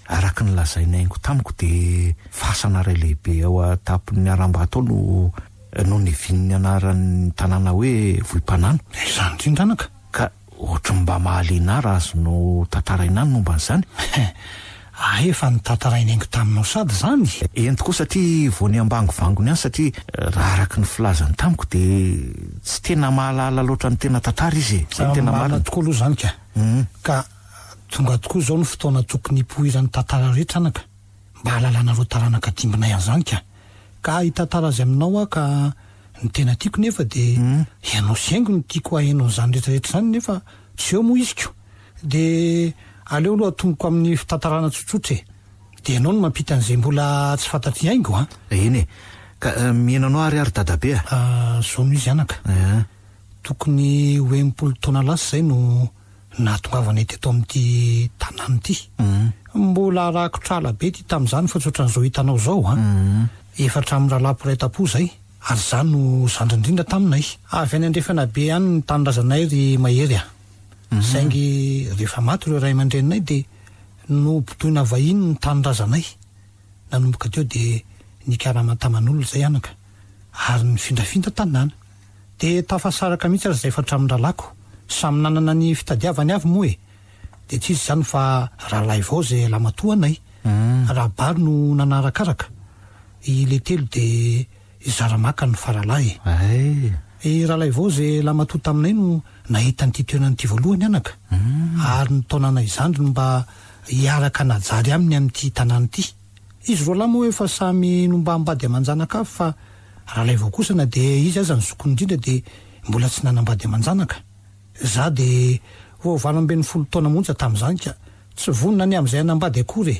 araky ny lazainaingo tamiko de fasana ray lehibe ao atapon'ny aram-bato no nivin'ny anaran'ny tanàna hoe vohim-panano zany tindranaka ka ohatry mba mahaliana raha azonao tantaraina any momba n'izany efa ny tantarainaingo taminao sady zany eny tokoa satria vo ny ambangovangony any satria raha araky ny filazany tamiko de tsy tena mahalala loatra ny tena tantara izy zay tena mahalala tokoa aloha zany ka tonga tokoa zao ny fotoana tokony pohiran'ny tantara rehetra anaka mba hahalalana taranaka dimbinay an'izany ka hitantara azy aminao ka ny tena tiako nefa de ianao saingo ny tiako ahenao zany rehetrarehetra zany nefa tsy eo moa iziko de aleo aloha atomboko amin'ny fitantarana tsotsotra de ianao no mampita an'izay mbola tsy fantatry haingo eny ka mienanao ary dadabe zao no izy anaka tokony hoe 10 taona lasa zay no nahatongavanay teto amin'ity tanàna ity mbola rakotrala be ty tamin'izany fa tsy ohatran'izao hitanao zao efatra amin'ny rahalapo zay ary zany no zandry indrindra taminay avy any andrefana be any ny tanindrazanay ry mahery saingy rehefa maty ireo ray aman-dreninay de no botoina vahiny ny tanindrazanay nanomboka teo de nikaramantaman'olona zay anaka ary ny findrafinda tanàna de tafasaraka mihitsy ary zay efatra amin'ny rahalako samy nanana ny fitadiavany avy moa de tsy izy zany fa rahalahy vao zay lamatoanay raha bary no nanarakaraka ile telo de zaramaka ny faralahy rahalahy vao zay lamatoa taminay no nahita nyty toenanyity voalohany anaka ary ny taonana izandry no mba hiaraka najary aminy amin'ity tanàna ity izy roa lahy moa efa samy no mba ambady amanjanaka avy fa rahalahy vao kosana de izy aza ny zokony indrindra de mbola tsy nanambady amanjanaka za de voavanambeny 10 taona monja tamin'izany ka tsy vonona ny amin'izay anambady akory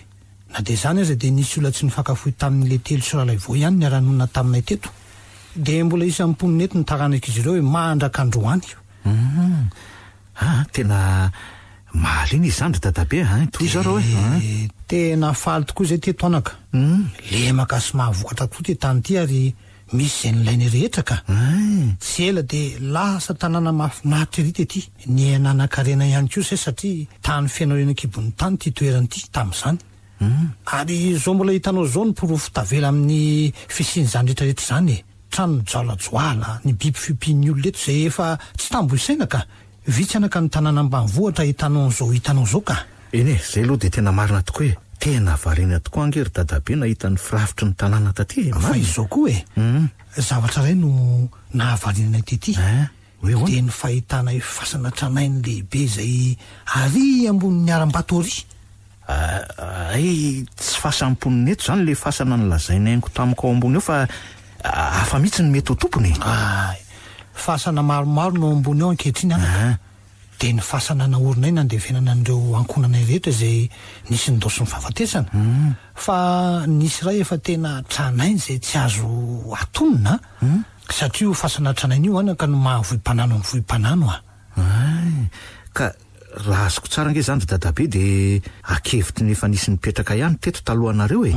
na de zany aza de nisy olona tsy nifankafohy tamin'le telo sy rahalahy vao ihany ny aranona taminay teto de mbola isan'ny mponinety ny taranaka izy ireo hoe mahandraka androany tena mahalina izandry dadabe toy zareo tena faly tokoa zay teto anaka lemaka sy mahavokatra tokoa ty tany ty ary misy zay nilainy rehetra ka tsy ela de lasa tanàna mahafinaritra ery tety ny ananakarena ihany koa say satria tany fianarena-kibon'ny tany ty toeranyity tamin'izany ary zao mbola hitanao zao ny porofo tavela amin'ny fisiny zany rehetrarehetra zany trano joalajoala ny biby fiompian'ny olo leto zay efa tsy tambo isaina ka vitsy anaka ny tanàna ambanivohatra hitanao zao ka eny zay aloha de tena marina tokoa tena varena tokoa angery dadabe nahita ny firafitry ny tanàna taty fa izao koa zavatra ray no nahavarinanay tety de ny fahitana fasana tranainy lehibe zay ary ambonin'ny aram-bato tsy fahasamponiny eto zany le fasana ny lazainaingo tamiko ao ambony eo fa hafa mihitsy ny mety ho tompony fasana maromaro no ambony ao ankehitriny anaka de ny fasana naorinay nandevenana an'ireo ankonanay rehetra zay nisy nydosy ny fahafatesana fa nisy ray efa tena tranainy zay tsy azo atonina satria fasana tranainy io anaka no mahavohim-panano amin'ny vohim-panano ka raha azoko tsara nge zany dadabe de akevitry ny efa nisy nipetraka ihany teto talohanareo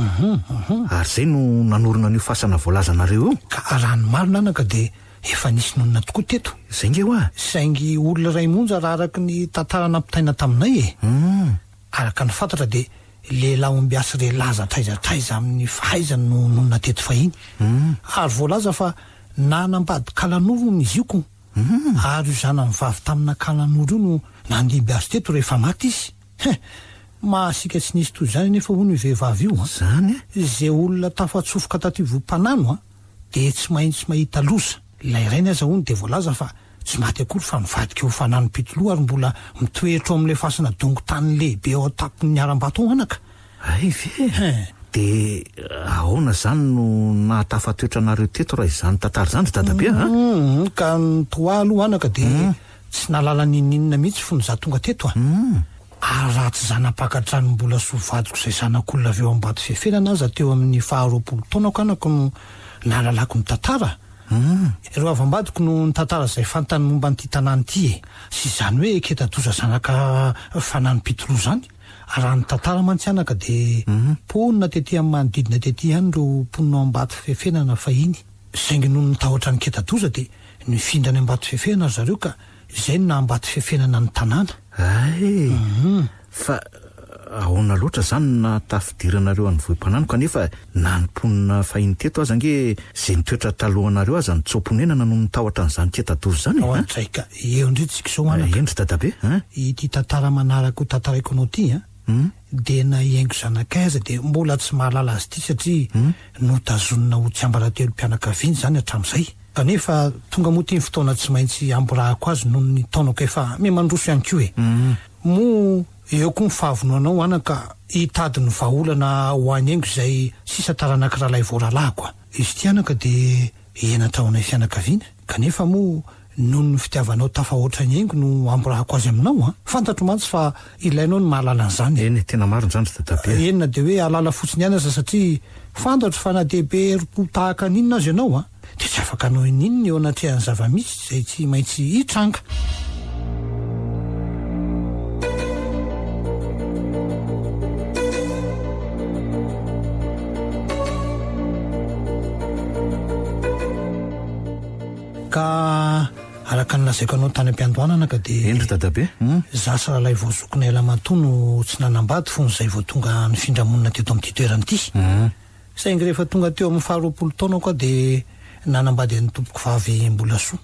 ary zay no nanorina n'io fasana voalazanareo io ka raha ny marina anaka de efa nisy nonina tokoa teto zay nge saingy olona ray monja raha araky ny tantarana ampitaina taminay araka ny fantatra de lehilahy ombiasy re laza traizatraiza amin'ny fahaizany no nonina teto fahiny ary voalaza fa nanambady kalanoro n'izy io ko ary io zana mivavy tamina kalanoro io no nandimbiasy teto rehefa maty izy mahasika tsy nisy toy zany nefa hono vehivavy io zany zay olona tafatsofoka taty vohim-panano de tsy maintsy mahita loza ilay rainy aza hono de voalaza fa tsy maty akory fa mivadika ho fanano pitoloha ary mbola mitoetra ao amin'le fasana dongo tany lehibe ao atapon'ny aram-bato ao anaka de ahoana zany no nahatafatoetra anareo teto raha izany tantara zany dadabe ka ny toa aloha anaka de tsy nalala nininina mihitsy fony za tonga teto aratsy zanapakatrano mbola sovadiko izay zanak'olona avy eo ambady fefenana aza teo amin'ny 12 taona kanako no nahalalako ny tantara. Ireo avy ambadiko no ny tantara izay fantany momba nyity tanàna ity e. Sy izany hoe Ketadoza zanaka fanany Pitoloha zany. Raha ny tantara mantsianaka de ponina tetỳ amin'ny manodidina tetỳ ihany reo mponina ao ambady fefenana fahiny. Saingy noho ny tahotra ny Ketadoza de nifindrany ambady fefenana zareo ka izay no naambady fefenana ny tanàna. Fa ahoana loatra zany na tafidiranareo any vohim-panano kanefa na nimponina fahiny teto aza nge zay nitoetra talohanareo aza nitsomponenana no nitahotra an'izany Ketadoza zany. Antraika eo indritsika izao manaka. Endry dadabe ity tantara manaraka ho tantaraiko anao ity de na iaingo zanakay aza de mbola tsy mahalala azy ity satria notazonina ho tsy ambaratelo mpianakaviany zany hatramin'izay. Kanefa tonga moa ty ny fotoana tsy maintsy amborahako azy noho ny taonako efa memandroso ihany koa e. Mo eo koa ny fahavononao anaka hitady ny vahaolana ho any aingo izay sisa taranaka rahalay voaralahako. Izy ty anaka de enatra ao anay fianakaviana kanefa mo noho ny fitiavanao tafahoatra ny aingo no amborahako azy aminao fantatro mantsy fa ilainao ny mahalala an'izany. Eny tena mariny zany dadabe. Enina de hoe alala fotsiny ihany aza satria fantatro fa na dehibe ropo tahaka n'inona azy ianao de tsy afaka anao ininona eo anatrehan'ny zava-misy izay tsy maintsy hitranga. Ka araka ny lazaiko anao tany am-piandohanana ka de endry dadabe zasy rahalay voazokona ela matoa no tsy nanambady fony izay vao tonga nifindramonina teto amin'ity toerana ity. Saingy rehefa tonga teo amin'ny 12 taona koa de nanambady an'ny tompoko vavy mbola soa.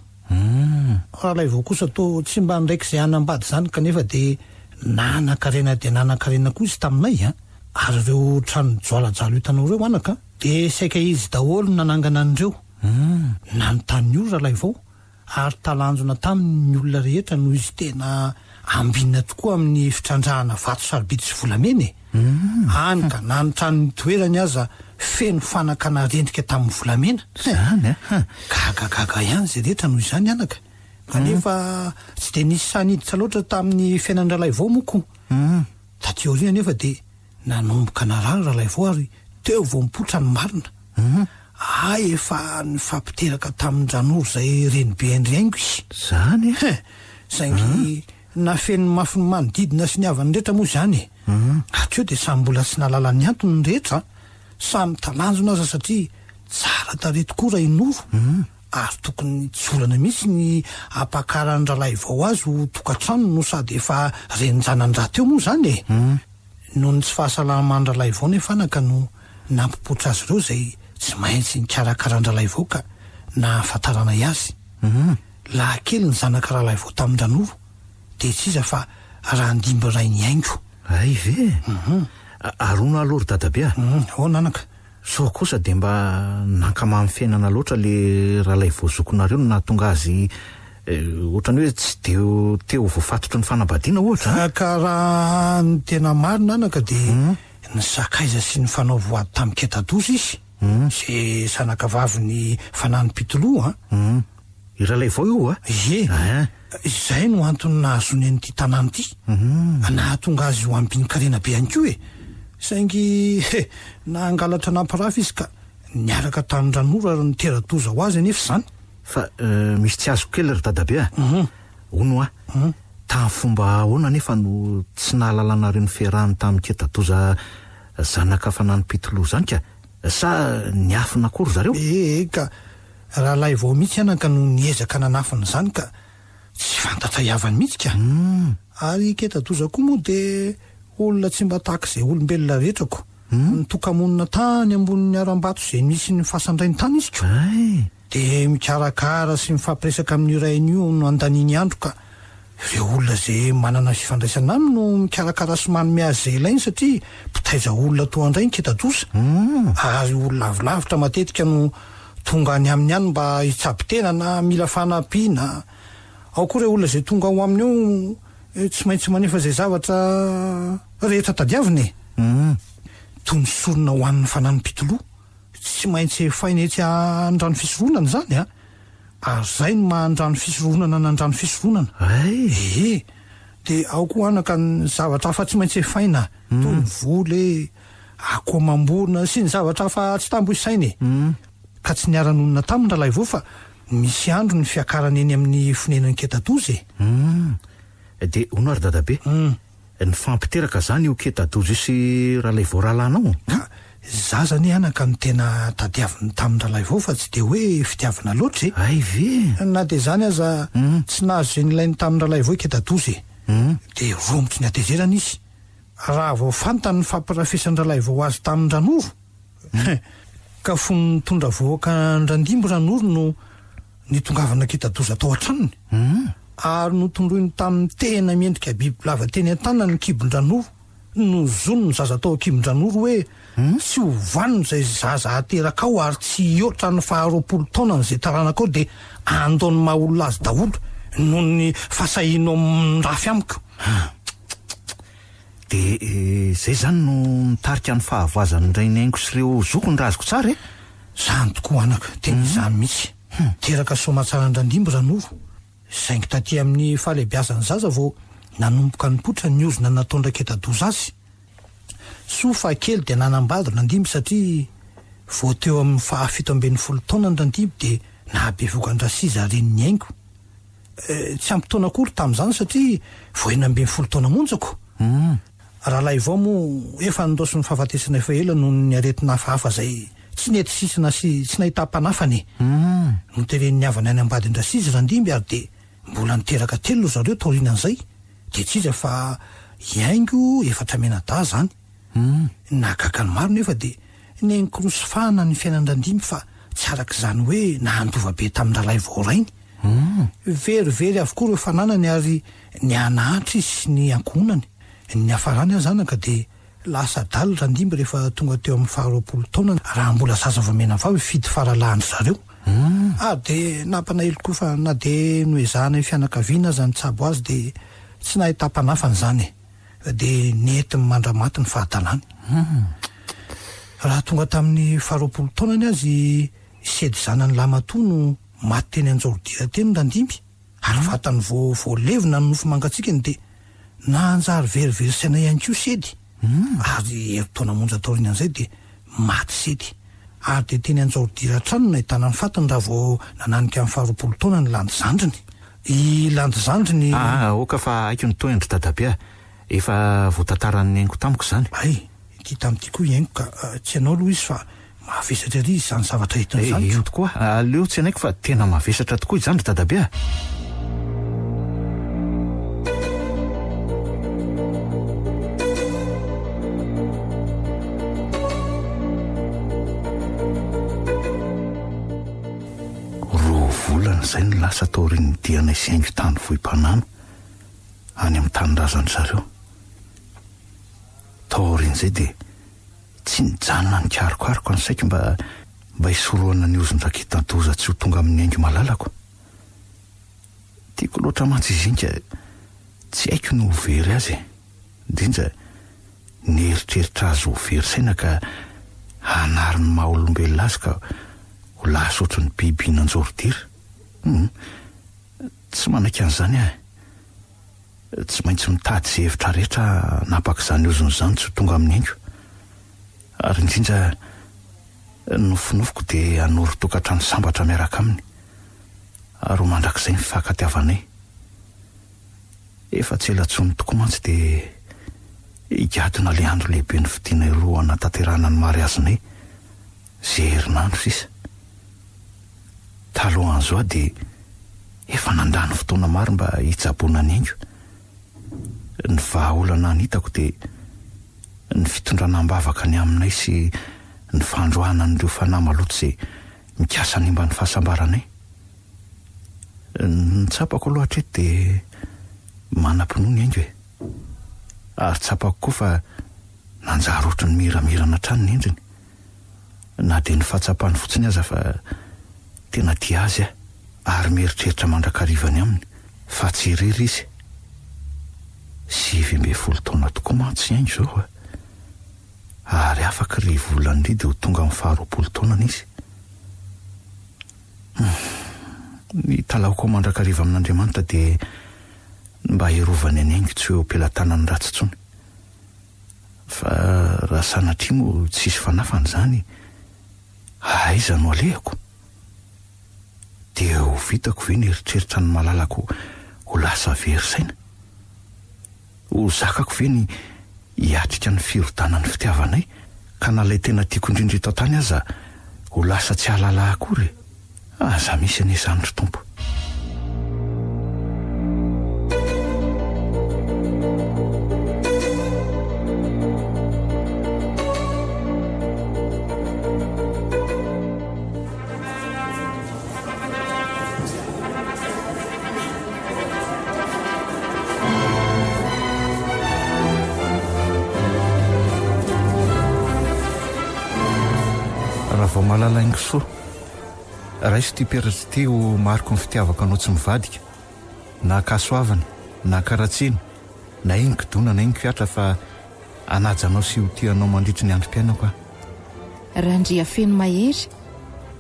Rahalay vao kosa to tsy mba ndraiky izay hanambady zany kanefa de nanakarena de nanakarena koa izy taminay ary ireo trano joalajalo hitanao ireo anaka de saika izy daholo nanangana an'ireo. Nanontany io rahalay vao ary talanjona tamin'ny olona rehetra noho izy tena ambinina tokoa amin'ny fitrandrahana vato sarobidy sy volamena any ka nanotrany toerany aza feno fanakana rendrika tamin'ny volamena zany gagagaga ihany zay rehetra noho izany anaka kanefa tsy de nisy saniditra loatra tamin'ny fiainan'rahalay vao moko taty aoriana nefa de nanomboka narary rahalay vao ary teo vao mipotra ny marina efa nifampiteraka tamin'ny ranoro zay renibe andry aingo izy zany saingy nafeny mafy ny manodidina sy niavany rehetra moa zany atreo de samy mbola tsy nalala ny antony ny rehetra samy talanjona aza satria tsara tare tokoa raha inoro ary tokony tsy olana mihitsy ny ampakarany rahalay vao azy ho tokantrano no sady efa renjanany raha teo moa zany noho ny tsy fahasalaman'ny rahalay vao nefa anaka no nampipotra azy ireo zay tsy maintsy nikarakarahan-drahalay vao ka na afantaranay azy. Lahakely ny zanaka rahalay vao tamin'ny ranoro de tsy iza fa raha ndimba ray ny aingo. Ay ve arona alory dadabe nanaka so kosa de mba nankama amin'ny fiainana loatra le rahalay vao zokonareo no nahatonga azy ohatrany hoe tsy de teo voafatotry ny fanambadiana ohatra ka raha ny tena marina anaka de ny sakaiza sy ny fanao voady tamin'ny Ketadoza izy zay zanaka vavy ny fanany Pitoloha rahalay vao io izay no antony nahazony an'ity tanàna ity nahatonga azy ho ambiny-karena be ihany koa saingy nangalatra nampirafy izy ka niaraka tamin'ny ranora ary niteradoza ho azy anefa zany fa misy tsy azo kely ry dadabe ono tamin'ny fomba ahoana nefa no tsy nahalalanareo ny fiarahany tamin'ny Ketadoza zanaka fanany Pitoloha zany ka sa niafina akory zareo ka rahalay vao mihitsy anaka no niezaka nanafina zany ka tsy fantatra iavany mihitsy ka ary Ketadoza koa moa de olona tsy mba tahaka izay olombelona rehetrako nitokamonina tany ambonin'ny aram-bato izay misy ny fahasandrainy tany izy ko de mikarakara sy mifampiresaka amin'ny rain'io no andaniny andro ka ireo olona zay manana fifandraisana aminy no mikarakara sy manome azy zay ilainy satria mpitaiza olona toa andray ny Ketadoza ary olona lavilavitra matetika no tonga any aminy ihany mba hitsabo tena na mila fanampiana ao koa ireo olona zay tonga ao aminy eo tsy maintsy manefa zay zavatra rehetra tadiaviny toy ny sorona ho an'ny fanany Pitoloha tsy maintsy faina etsy andrano fisoronana zany ary zay no mahandrano fisoronana nandrano fisoronana dia ao koa anaka ny zavatra hafa tsy maintsy efaina toy ny voly akomam-borona sy ny zavatra hafa tsy tambo isainy ka tsy niara-nonina taminy rahalay vao fa misy andro ny fiakarana eny amin'ny fonenany Ketadozy dia ono ary dadabe ny fampiteraka zany io Ketadozy sy rahalay vao rahalanao ka za zany anaka ny tena tadiaviny tamin'ny rahalay vao fa tsy dia hoe fitiavana loatra ay ve na dia zany aza tsy nahazo zay nilainy tamin'ny rahalay vao Ketadozy dia romotsy ny atezerana izy raha vao fantany fampirafesan'ny rahalay vao azy tamin'ny ranoro ka fony nitondra voaka ndrandimbo ranoro no nitongavana Ketadozy atao an-tranony ary notondroiny tamin'ny tena miendrika biby lava teny an-tanany ny kibon-dranoro no zono ny zaza atao kibon-dranoro hoe tsy hovaniny zay zaza ateraka ao ary tsy ioatra ny 20 taona n'izay taranaka ao dia andony maha olona azy daholo noho ny fahasahino amin'rafy amiko dia zay zany no nitarika ny fahavoazany ray ny aingo sy ireo zokony raha azoko tsara zany tokoa anaka tena izany mihitsy teraka somatsara ndrandimbo ranoro saingy taty amin'ny fahalehibiazany zaza vao nanomboka nipotra ny ozona nataondra Ketadozy azy sofa kely dia nanambady randimby satria vao teo amin'ny 17 taona ndrandimby dia nahabevokan-drasiza reniny aingo tsy ampitaona akory tamin'izany satria vao 19 taona monjako rahalay vao moa efa nindosiny fahafatesana efa ela no ny aretina hafahafa zay tsy nety sisina sy tsy nahita-panafany no teren'ny avana any ambadin-drasizy randimby ary dia mbola niteraka telo zareo taorinan'izay dia tsy izy fa iaingo efatra menada zany nahakaka ny maro nefa dia nenkorosofahana ny fiainan-drandimby fa tsy arak'izany hoe nahandova be tamin'ny rahalay vao rainy verivery avokoa ireo fananany ary ny anahatra izy sy ny ankonany ny hafarany azy zanaka dia lasa daly randimby rehefa tonga teo amin'ny 20 taona raha mbola zaza vamena vavy fidy faralahandry zareo ary dia nampanahelo koa fa na dia noezahana ny fianakaviana zany tsabo azy dia tsy nahita-panafany zany dia nentiny mandramaty ny fahatalany raha tonga tamin'ny 20 taonany azy sedy zanany lamatoa no maty teny Anjaordira teny randimby ary vatany voalevina ny nofo mangatsikany dia nanjary verivery saina ihany koa sedy ary eritaona monja taorinan'izay dia maty sedy ary dia teny Anjaordira trano nahitana ny fatany raha vao nananika amin'ny 20 taona ny landy zandriny i landy zandriny oka fa aiko ny toendry dadabe efa voatantaran'ny aingo tamiko zany ay ity tamin'ity koa iaingo ka tsy anao aloha izy fa mavesatra ry izany zavatra hitin'izany io tokoa aleo tsy anaiko fa tena mavesatra tokoa izany ry dadabe zay ny lasa taoriny diana isaingo tany vohim-panano any amin'ny tanyrazany zareo taorin'izay dia tsy nijanona ny karokaroko any saiko mba hisoroana ny ozondra Ketadozy tsy ho tonga amin'ny aingo malalako tiako loatra mantsy izinka tsy haiko ny overy azy indrindra ny eritreritra azy overy saina ka hanary ny maha olombelona azy ka ho lasa ohatry ny biby Anjaordira tsy manaiky an'izany tsy maintsy mitady zay hevitra rehetra napak'izany ozony zany tsy ho tonga amin'ny aingo ary indrindra nofinofiko dia hanoro tokantrano sambatra miaraka aminy ary ho mandrak'izay ny fankatiavanay efa tsy elatsony tokoa mantsy dia higadona le andro lehibe ny fidiana roa natanterahana ny mariazinay zay herinandro sisa talohan'izao dia efa nandany fotoana maro mba hitsaboana ny aingo ny vahaolana nitako dia ny fitondrana mbavaka ny aminay sy ny fandroana n'ireo fanahy maloto izay mikasa ny mba ny fahasambaranay nitsapako aloha hatreto dia manam-pinoa ny aingo ary tsapako koa fa nanjary ohatry ny miramirana trano ny endriny na dia ny fahatsapany fotsiny aza fa tena tia azy ary mieritreritra mandrakarivany aminy fa tsy irery izy 17 taona tokoa mantsy aingo zao ary afaka ry volany ry dia ho tonga amin'ny 20 taonany izy ny talao koa mandrakariva amin'Andriamanitra dia mba hirovany anengy tsy hoe ampelantanany ratsintsony fa raha sanatria mo tsisy fanafany zany aiza no alehako dia ho vitako ve ny eritreritra ny malalako ho lasa verisaina ho zakako ve ny hiatrika ny firodana ny fitiavanay ka nalay tena tiako indrindra eto tany aza ho lasa tsy ahalala akory aza misy an'izany ry tompo raha vao malala ingo soa raisy ty peratsy ty ho mariko ny fitiavako anao tsy mivadika na kasoavana na karatsina na iny kidona na iny kiatra fa anajanao sy ho tianao mandritry ny androm-piainako raha ndria feno mahery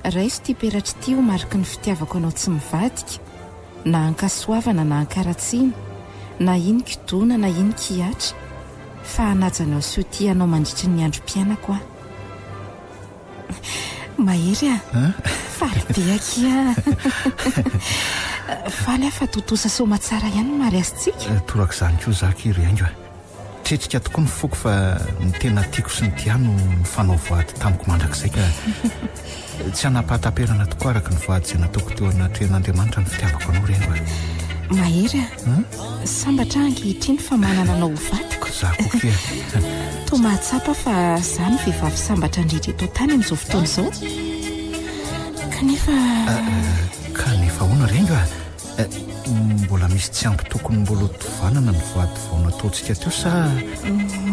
raisy ty peratry ty ho mariky ny fitiavako anao tsy mivadika na ankasoavana na ankaratsina na iny kidona na iny kiatra fa anajanao sy ho tianao mandritry ny androm-piainako mahery faly be akia faly afa totosa soma tsara ihany maly azytsika torak'izany koa zaky ry aingo tretrika tokoa ny foko fa ny tena tiako sy ny tiano ny fanao voady tamiko mandrakizay ka tsy hanapahataperana tokoa araka ny voady izay nataoko teo anatrehan'Andriamanitra ny fitiavako anao ry aingo mahery sambatra ankehitriny fa manana anao ho vadiko za kokia to mahatsapa fa zany vehivavy sambatra indrindra eto tany amin'izao fotoana izao kanefa hoana renga mbola misy tsy ampy tokony mbola tovanana ny voady vao nataontsika teo sa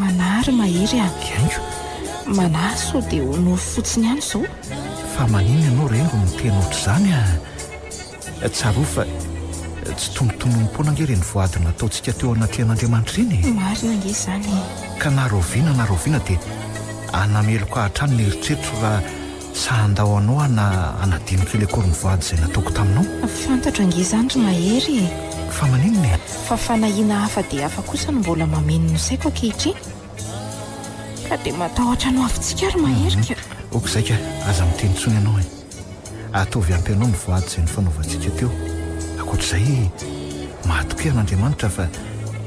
manary mahery aingo manary so dia no fotsiny ihany izao fa maniny ianao rengo miteny ohatr'izany tsaro fa tsy tonotononim-poana ange reny voady nataontsika teo anatrihan'Andriamanitra iny marina ange izany ka naroviana dia anameloko ahatrany ny eritreritro raha sahandao anao anadinika ilay voady izay nataoko taminao fantatra ange izany ry mahery fa maninony fa fanahiana hafa dia hafa kosa no mbola mameno no saiko ankehitriny ka dia matahotra no avintsika ry mahery oko izay ka aza miteny tsony ianao atovy ampy anao ny voady izay nifanaovantsika teo akoatr'izay mahatokoa an'Andriamanitra fa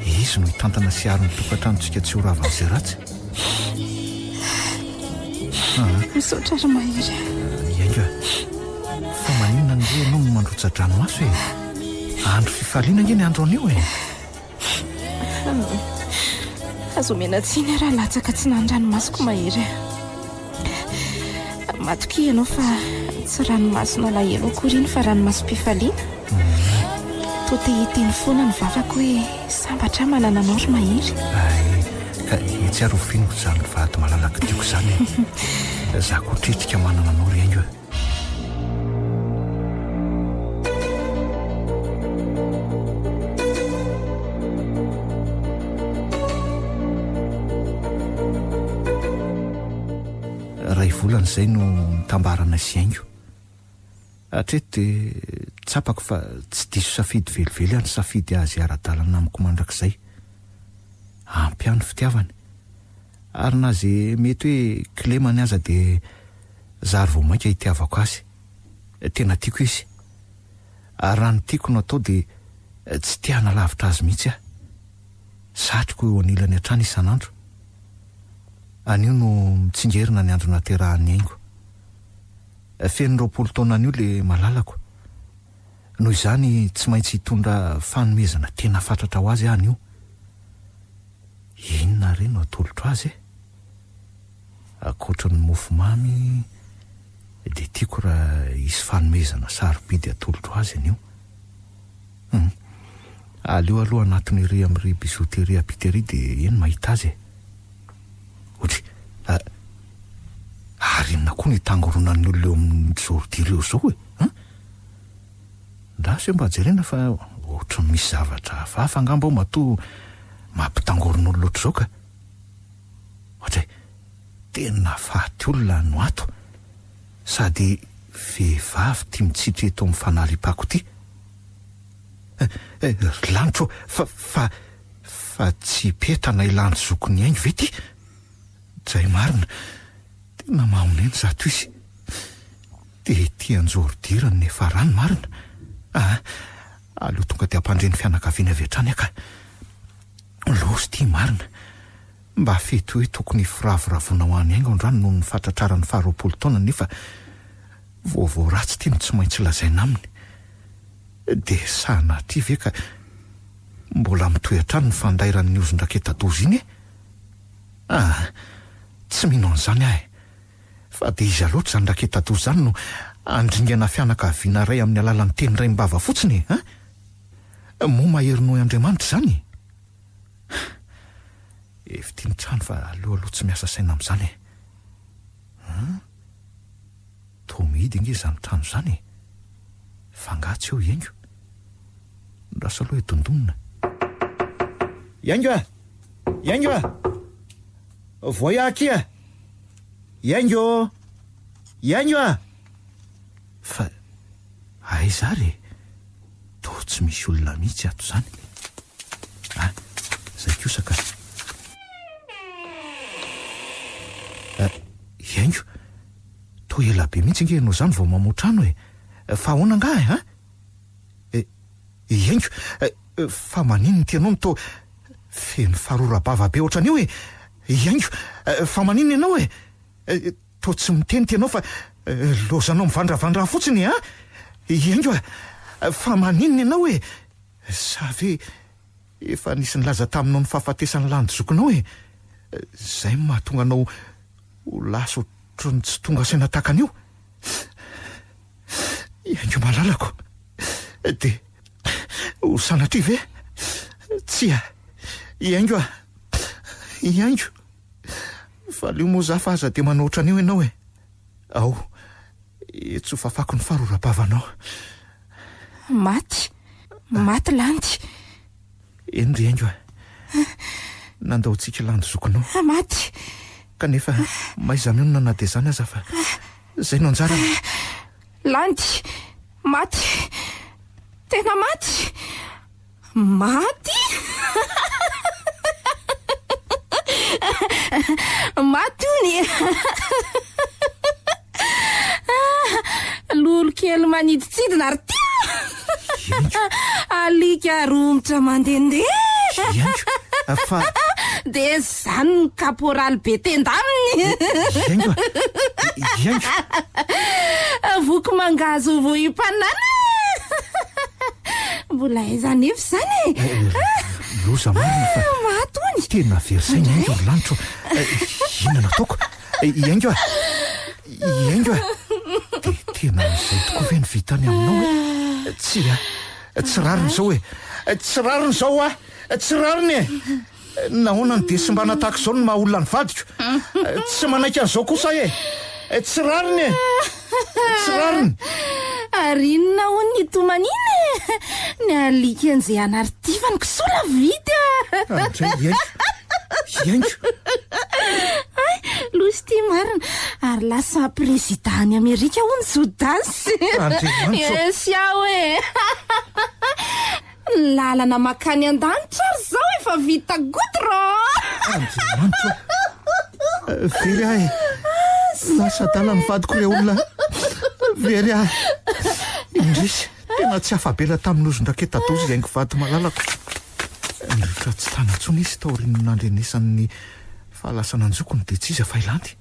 izy no hitantana sy ary ny tokantranontsika tsy ho ravan'izay ratsy misaotra ry mahery iainga fa maninona ny hoe anao no mandroatsa dranomaso andro fifaliana nge ny andro anio azo menatsiny raha latsaka tsy nany-ranomasoko mahery matoki ianao fa tsy ranomasona lahelo akoriny fa ranomasom-pifaliana to te hiteny foana ny vavako hoe sambatra manana anao ry mahery ka itsy ary ho finiko zany vady malalaka tiako izany za koa tretrika manana anao ry aingo ray volana izay no mitambarana sy aingo hatreto dia tsapako fa tsy diso safidy velively any safidy azy ara-dalana amiko mandrakizay ampiano fitiavany ary na zay mety hoe kilemany aza dia zary vao mainka hitiavako azy tena tiako izy ary raha ny tiako no atao dia tsy tiana lavitra azy mihitsy satriko eo anilany hatrany isan'andro anio no mitsingerina ny andro naterahan'ny aingo feno 20 taona anio le malalako noho izany tsy maintsy hitondra fanomezana tena fatratra ho azy anio inona re no atolotro azy akoatra ny mofomamy dia tiako raha isy fanomezana sarobidy atolotro azy anio aleo aloha anatiny ry amin'ry bijoterie apiterie dia eny mahita azy ohatra ary inona koa ny tangoronan'ny olona eo amin'ny jordireo zao ndasy mba jerena fa ohatra misy zavatra hafahafa angamba ao matoa mampitangoron'olo loatra zao ka ohatra tena faty olona no ato sady vehivavy tia mitsitra eto amin'ny fanalipako ity Lanitro fa tsy petana ilany zokony haingo ve ty? Zay marina, tena mahoneny zato izy. De tianjorodirany nefa rano marina. Aleo tonga de ampandreny fianakaviana avy hatrany aka. Lozy ty marina. Mba fety hoe tokony firavoravona ho any haingo andrano noho ny fatratrarany 20 taona nefa vaovao ratsy ty no tsy maintsy lazaina aminy. De sanatria ve ka mbola mitoetrano ny fandairan'ny ozon-draketadozy iny e? Tsy mino an'izany ahy. Fa de izy loatra zany raketadozy zany no andringana fianakaviana ray amin'ny alalan'ny teny ray mbava fotsiny mo maherinoi Andriamanitra zany. Efitia trano fa aloha tsy miasa saina amin'izany e. Tomidy inge zany trano zany e. Fangatsy eo Iaingo. Rasa aloha etondonina. Iaingo voyaky Iaingo fa aiza re? To tsy misy olona mihitsy ato zany. Zay kosaka. Iaingo, to ela be mihitsy nge ianao zany vao mamotrano e. Fa ahoana nga Iaingo, fa maninona tianao to feno farora-bava be ohatran'io e. Iaingo, fa maninona ianao e? To tsy miteny tianao fa lozanao mivandravandra fotsiny Iaingo, fa maninona ianao e? Sa ve efa nisy nilaza taminao ny fahafatesan'ny landy zokinao e? Zay mahatonga anao ho lasa otrany tsy tonga saina takan'io. Iaingo malalako. De ho sanatria ve? Tsy Iaingo fa leo moa za fa aza de manao ohatran'io ianao e. Ao, tsy ho fafako ny farora-bavanao. Maty landy. Eny ry Iaingo nandaontsika landy zokinao. Maty. Kanefa maiza mionona na de zany aza fa zay no anjara. Landy maty. Tena maty. Maty hony. Lolo kely maniditsidina ary tia. Alika romotra mandendeha. Iaingo, fa de zany ny kaporaly be tenda aminy. Iaingo. Voky mangazo vo impanana. Mbola aiza nefa zany e. Loza marina fa maty hony. tena verisaina Iaingo ny lanitro. Inona ataoko? Iaingo de tena izay tokoa ve ny vitany aminao e? Tsy rariny zao e. Tsy rariny zao tsy rariny e. Nahoana ny desy mba natahaka zao no maha olona ny vadiko. Tsy manaiky an'izao kosa e. Tsy rariny e. Tsy rariny. Ary inona hono ny tomanina e? Ny alika an'izay anartifany kisola vita. Iaingo. Losy ty marina. Ary lasa président Amerika hono Sodansy. Siao e. Lalana makany an-danitra ary zao efa vita goudron. Very ahy. Lasa dala ny vadiko le olona. Very ahy. Indrisy tena tsy afabela tamin'ny ozon-draketadozy Iaingo vady malalako. Niritra tsy tana intsony izy taorian'ny nandrenesan'ny fahalasana anjokony de tsy izy afailandy.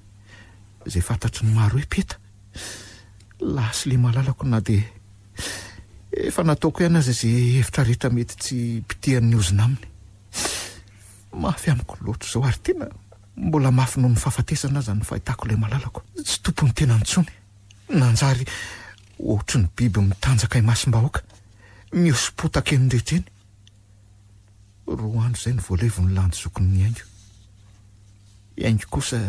Zay fantatry ny maro hoe peta. Lasy le malalako na de efa nataoko ihany aza izay hevitra rehetra mety tsy pitihan'ny ozona aminy. Mafy amiko loatra zao ary tena mbola mafy noho ny fahafatesana aza ny fahitako ilay malalako. Tsy tompony tena nitsony. Nanjary ohatry ny biby mitanjaka masim-bahoaka, miosopotaka eny rehetra eny. Roa andro zay ny voalevony landy zokin'ny Iaingo. Iaingo kosa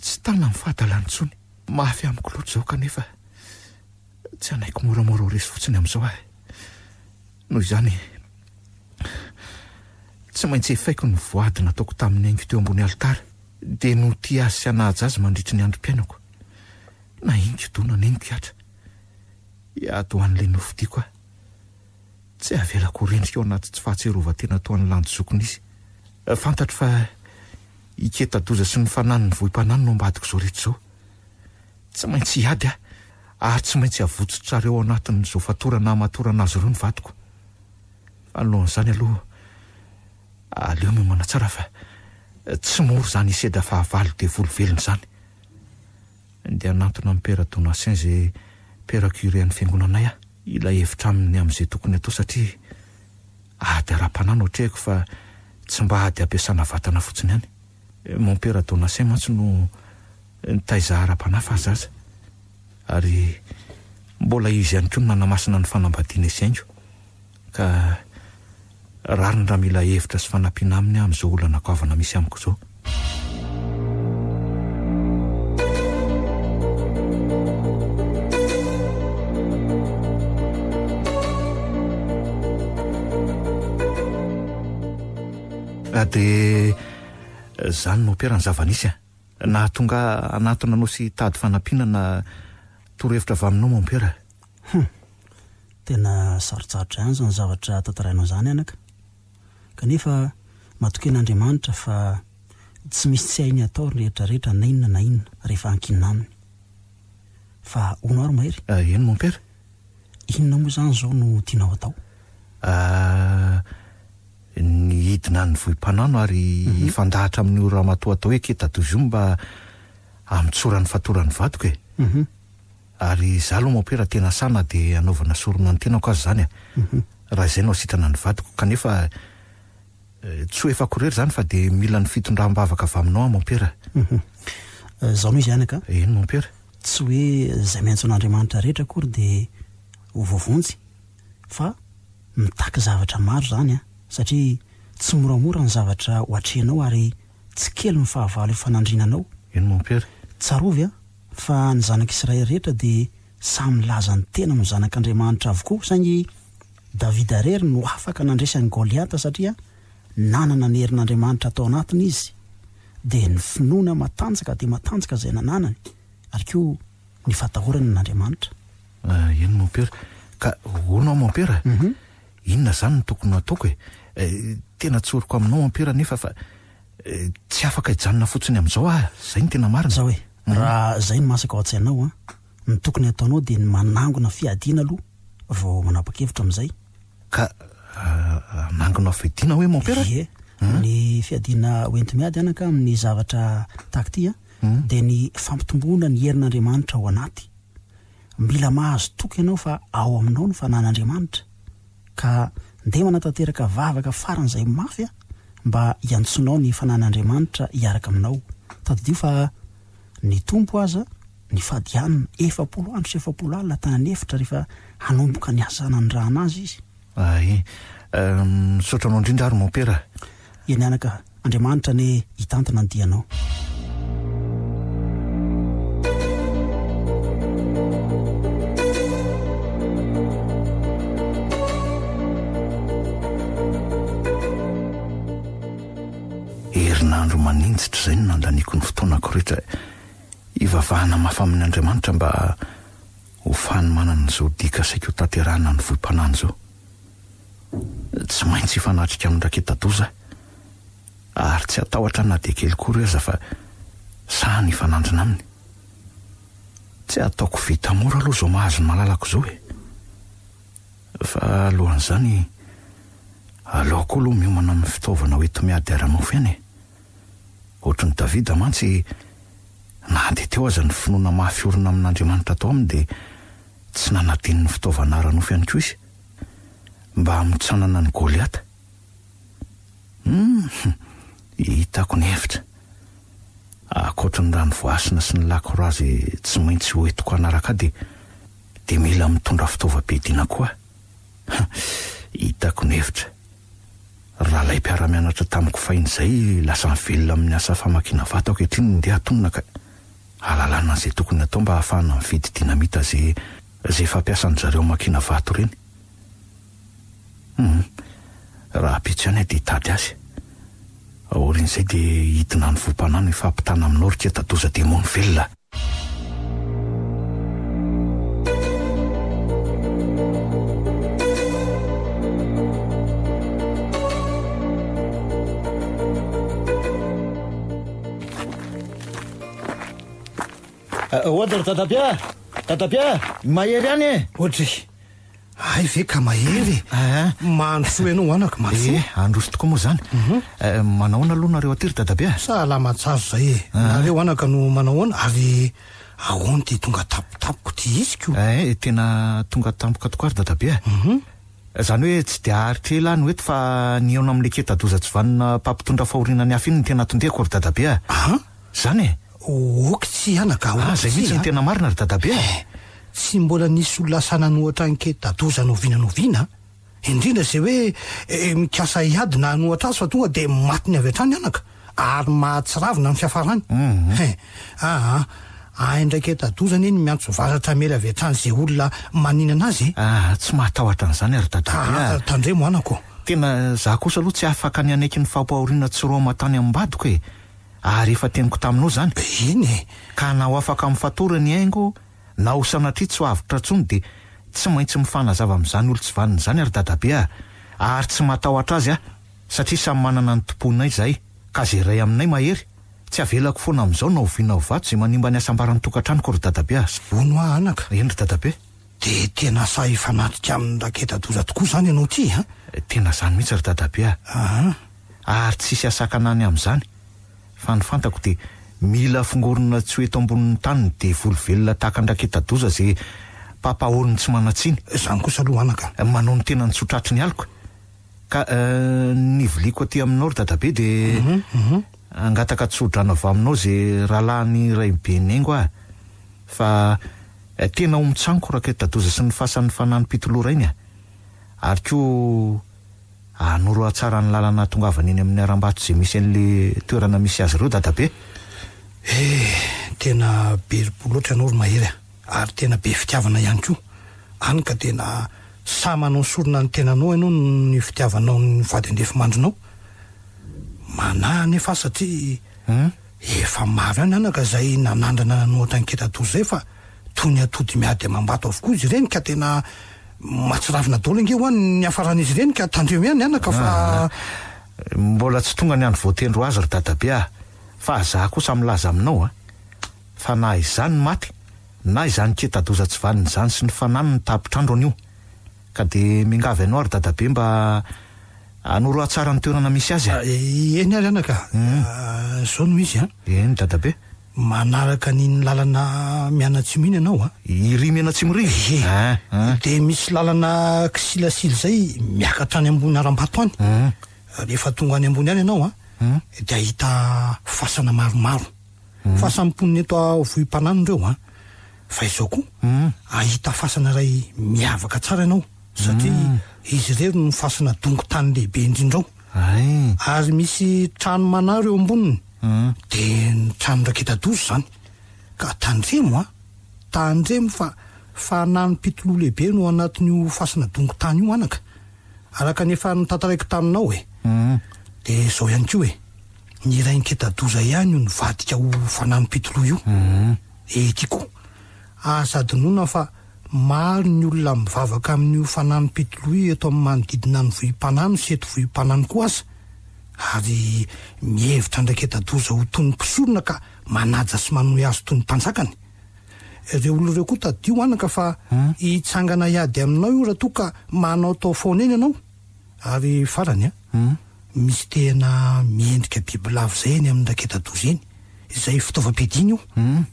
tsy tana mifadala nitsony. Mafy amiko loatra zao kanefa tsy anaiko moramora ho resy fotsiny amin'izao ahy. Noho izany tsy maintsy efaiko ny voady nataoko tamin'ny Iaingo teo ambony alitara. De no tia azy sy anaja azy mandritra ny androm-piainako. Na ingo dona neniko hiatra. Iady ho an'ilay nofidiako tsy avelako rendrika ao anaty tsy fahatserovatena toan'ny lanjozokony izy. Fantatro fa iketadoza sy ny fananiny vohim-panany no ambadiko zao rehetra zao. Tsy maintsy hiady ary tsy maintsy avotsotrareo ao anatin'izao fatorana amatorana azy ireo ny vadiko. Fa alohan'izany aloha aleo miomana tsara fa tsy moro zany iseda fahavalo de volovelona zany. Ndeha anantona amin'ny père Donatien zay père curé ny fiangonanay ilay hevitra aminy amin'izay tokony atao satria ady ara-panano otrehako fa tsy mba ady ampiasana vatana fotsiny ihany. Mon père Donatien mantsy no nitaiza ara-panafa azaza ary mbola izy ihany koa no nanamasina ny fanambadiana isaingo ka rariny raha mila hevitra sy fanampiana aminy amin'izao olana kavana misy amiko zao. De zany no pera ny zavanisy na tonga anatona anao sy tady fanampiana na torohevitra avy aminao mampera. Tena sarotsarotra ihany zany zavatra tantarainao zany anaka, kanefa matoken'Andriamanitra fa tsy misy tsy hainy atao rehetrarehetra na inona rehefa ankinina aminy. Fa ono ary mahery. Eno mampera? Inona moa zany zao no tianao atao? Ny hidina ny vohim-panano ary fandahatra amin'ny ora matoa atao hoe ketadozy mba amitsoran'ny fatoran'ny vadiko e. Ary za aloha mampera tena sana de anaovana sorona ny tenako azy zany raha izay no sitrana ny vadiko kanefa tsy ho efa korery zany fa de mila ny fitondram-bavaka avy aminao mampera. Zao no izy anaka? Eno mampera. Tsy hoe zay miantso an'Andriamanitra rehetra akory de ho voavonjy fa mitaky zavatra maro zany satria tsy moramora ny zavatra ho atrehanao ary tsy kely ny fahavalo eo fanandrinanao. Eno mampera. Tsarovy fa ny zanak'Israely rehetra de samy laza ny tena no zanak'Andriamanitra avokoa saingy Davida rery no afaka nandresany Goliata satria nanana ny herin'Andriamanitra atao anatiny izy de ny finoana matanjaka de matanjaka zay nananany ary koa ny fatahorany n'Andriamanitra. Eno mampera. Ka hoanao mampera? Inona zany no tokony ataoko tena tsoriko aminao mampera nefa fa tsy afaka hijanona fotsiny amin'izao zay ny tena marina. Zao hoe raha zay ny masaka ao an-tsainao ny tokony ataonao de ny manangona fiadiana aloha vao manapa-kevitra amin'izay. Ka nangona fiadiana hoe mampera? Ie, ny fiadiana hoenti-miady anaka amin'ny zavatra tahaka ity de ny fampitomboana ny herin'Andriamanitra ao anaty. Mila mahazo toky ianao fa ao aminao no fanan'Andriamanitra ka ndeha manatanteraka vavaka faran'izay mafy mba hiantsonao ny fanan'Andriamanitra hiaraka aminao. Tadidio fa ny tompo aza ny fadianina 7 andro sy 7 alina tany efitra rehefa hanomboka ny asana ny raha anazy izy. Misaotranao indrindra ary mampera. Eny anaka, Andriamanitra ny hitantana ny dianao. Herinandro maninjitra zay no nandaniko ny fotoanako rehetra ivavahana mafy amin'ny Andriamanitra mba ho fany manana zao dika saiko tanterahana ny vohim-panany zao. Tsy maintsy hifanatrika amin'ny raketadoza ary tsy atahotra na de kely kory aza fa sahany hifanandrina aminy. Tsy ataoko vita mora aloha zao mahazo ny malalako zao fa alohan'izany aleoko aloha miomana amin'ny fitaovana hoeto miady ara-mofy any ohatry ny Davida mantsy na de teo aza ny finoana mafy orina amin'Andriamanitra atao aminy de tsy nanadiny ny fitaovana ara-nofy ihany koa izy mba hamitsanana ny Goliata. Hitako ny hevitra akoatra ny rano voasina sy ny lakorazy tsy maintsy hoetiko anaraka de mila mitondra fitaovam-piadiana koa. Hitako ny hevitra raha lay mpiara-mianatra tamiko fahin'izay lasa mivelona amin'ny asa famakiana vata ankehitriny ndeha atonona ka alalana zay tokony atao mba hahafahana mividy dinamita zay fampiasan'ny zareo makiana vato reny. Raha apitsy any de hitady azy aorin'izay de hidina ny vohim-panano ifampitana aminao riketadoza demony velona. ohatra ry tatapia mahery any e ohatry ay ve ka mahery mandroso ianao anaka maroso androso tokoa moa zany manahoana aloha nareo aty ry tatapia salama tsaro zay e nareo anaka no manahoana ary ahoany ty tonga tapitapoko ty isiko tena tonga tampoka tokoa ry tatapia zany hoe tsy de aritra elany hoety fa ny eona amin'le ketadoza tsy vanina mpampitondra fahoriana ny hafa iny ny tena tondeko ry tatapia zany e oky tsy anaka zay mihitsy ny tena marina ry tatapia tsy mbola nisy olona sanany ohatra nketadoza novina indrindra zay hoe mikasa iady na nohatra azy fa tonga de matiny avy hatrany anaka ary mahatsiravina ny fiafarany ndraiky etadozany iny miantso varatra mely avy hatrany zay olona maninana azy tsy mahatahotra an'izany ary tatapia tandremo anako tena za kosa aloha tsy afaka ny anaiky ny fampahoriana tsy roa matany ambadiko e ary efa teniko taminao zany iny ka na ho afaka amin'ny fatory ny aingo na ho sanatria tsy ho avitra tsony de tsy maintsy mifanazava amin'izany olo tsy vaniny zany ary tatapia ary tsy matahotra azy satria samy manana ny tomponay zay ka zay ray aminay mahery tsy avelako foana amin'izao na oviana ovato zay manimba ny asambarany tokantranoko ry tatapia vono anaka eny ry tatapia de tena sa ifanatrika amin'ny raketadoza tokoa zany ianao ty tena zany mihitsy ry tatapia ary tsisy asakanany amin'izany fa ny fantako de mila fingorona tsy ho eto ambonin'ny taniny de volo velona tahaka an-draketadoza zay papaholony tsy manatsiny zany kosa aloha anaka manao ny tena ny tsotratry ny aliko ka ny viliako aty aminao ry tatapia de angataka tsodrana avy aminao zay rahalahy ray benengo fa tena ho mitsaniko raketadoza sy ny fasan'ny fanany pitoloha iny ary koa anoro tsara ny lalana tongavana eny amin'ny aram-bato zay misy an'le toerana misy azy ireo tatapia tena be-polo loatra ianao ry mahery ary tena be fitiavana ihany koa any ka tena sa manao sorona ny tenanao ianao ny fitiavanao ny vady andefimandrinao nefa satria efa maro ihany anaka zay nanandrana nanohatra ny ketadoza zay fa toy ny atody miady amambato avokoa izy ireny ka tena matsiravina dolo inge hoany ny afaran'izy ireny ka tandreo ihany anaka fa mbola tsy tonga ny any voatendro azy ry tatapia fa za kosa milaza aminao fa na izany maty na izany ketadoza tsy vaniny zany sy ny fanany ny tapitrandro an'io ka de mingavy ianao ary tatapia mba anoro tsara ny toerana misy azy eny ary anaka zao no izy eny tatapia manaraka niny lalana mianatsimo iny ianao iry mianatsimo ry de misy lalana kisilasily zay miakatra any ambony aram-bato any rehefa tonga any ambony any ianao de ahita fasana maromaro fasamponiny eto vohim-panany reo fa izao koa ahita fasana ray miavaka tsara ianao satria izy rero no fasana dongo tany lehibe indrindrao ary misy trano manaro eo amboniny de ny trano raketadoza zany ka tandremo fa fanany pitoloha lehibe no anatin'io fasana dongo tany io anaka araka nefa nitantaraiko taminao de zao ihany koa ny ray ny ketadoza ihany io nivadika ho fanany pitoloha io ety koa azady nona fa maro ny olona mivavaka amin'io fanany pitoloha io eto amin'ny manodidina ny vohim-panany sy eto vohim-panany koa aza ary mihevitra ndraiketadoza ho toy ny mpisorona ka manaja sy manohy azy toy ny mpanjakany ireo olo ireo koa tadio anaka fa hitsangana iady aminao io raha toa ka manao tao foana eny ianao ary farany misy tena miendrika bibilavo zay eny amin'ny raketadoza eny izay fitaovam-piadiana io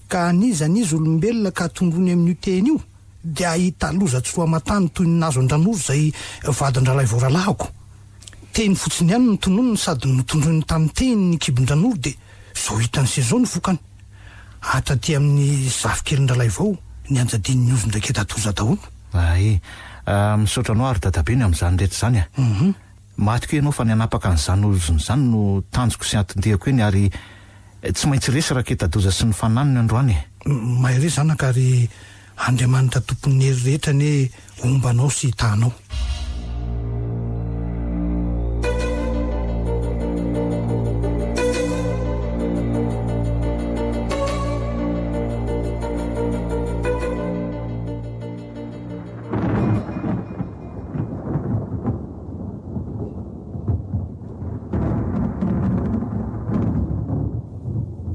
ka anizan'izy olombelona ka tongony amin'io teny io de ahita loza tsy roa matany toy ny nazo andranoro zay vadin-dralay voralahako teny fotsiny ihany notononony sady notondroiny tamin'ny teny ny kibon-dranoro de zao hitany se zao ny vokany hatraty amin'ny zafikelin-dralay vao ny anjadiny ny ozon-draketadoza daholo misotranao ary dadabeny amin'izany rehetra zany matiko ianao fa ny anapaka n'izany ozony zany no tanjoko sy atondehako eny ary tsy maintsy resy raketadoza sy ny fanany ny androany mahare zanaka ary Andriamanitra tompon'ny hery rehetra ny ombanao sy hitanao.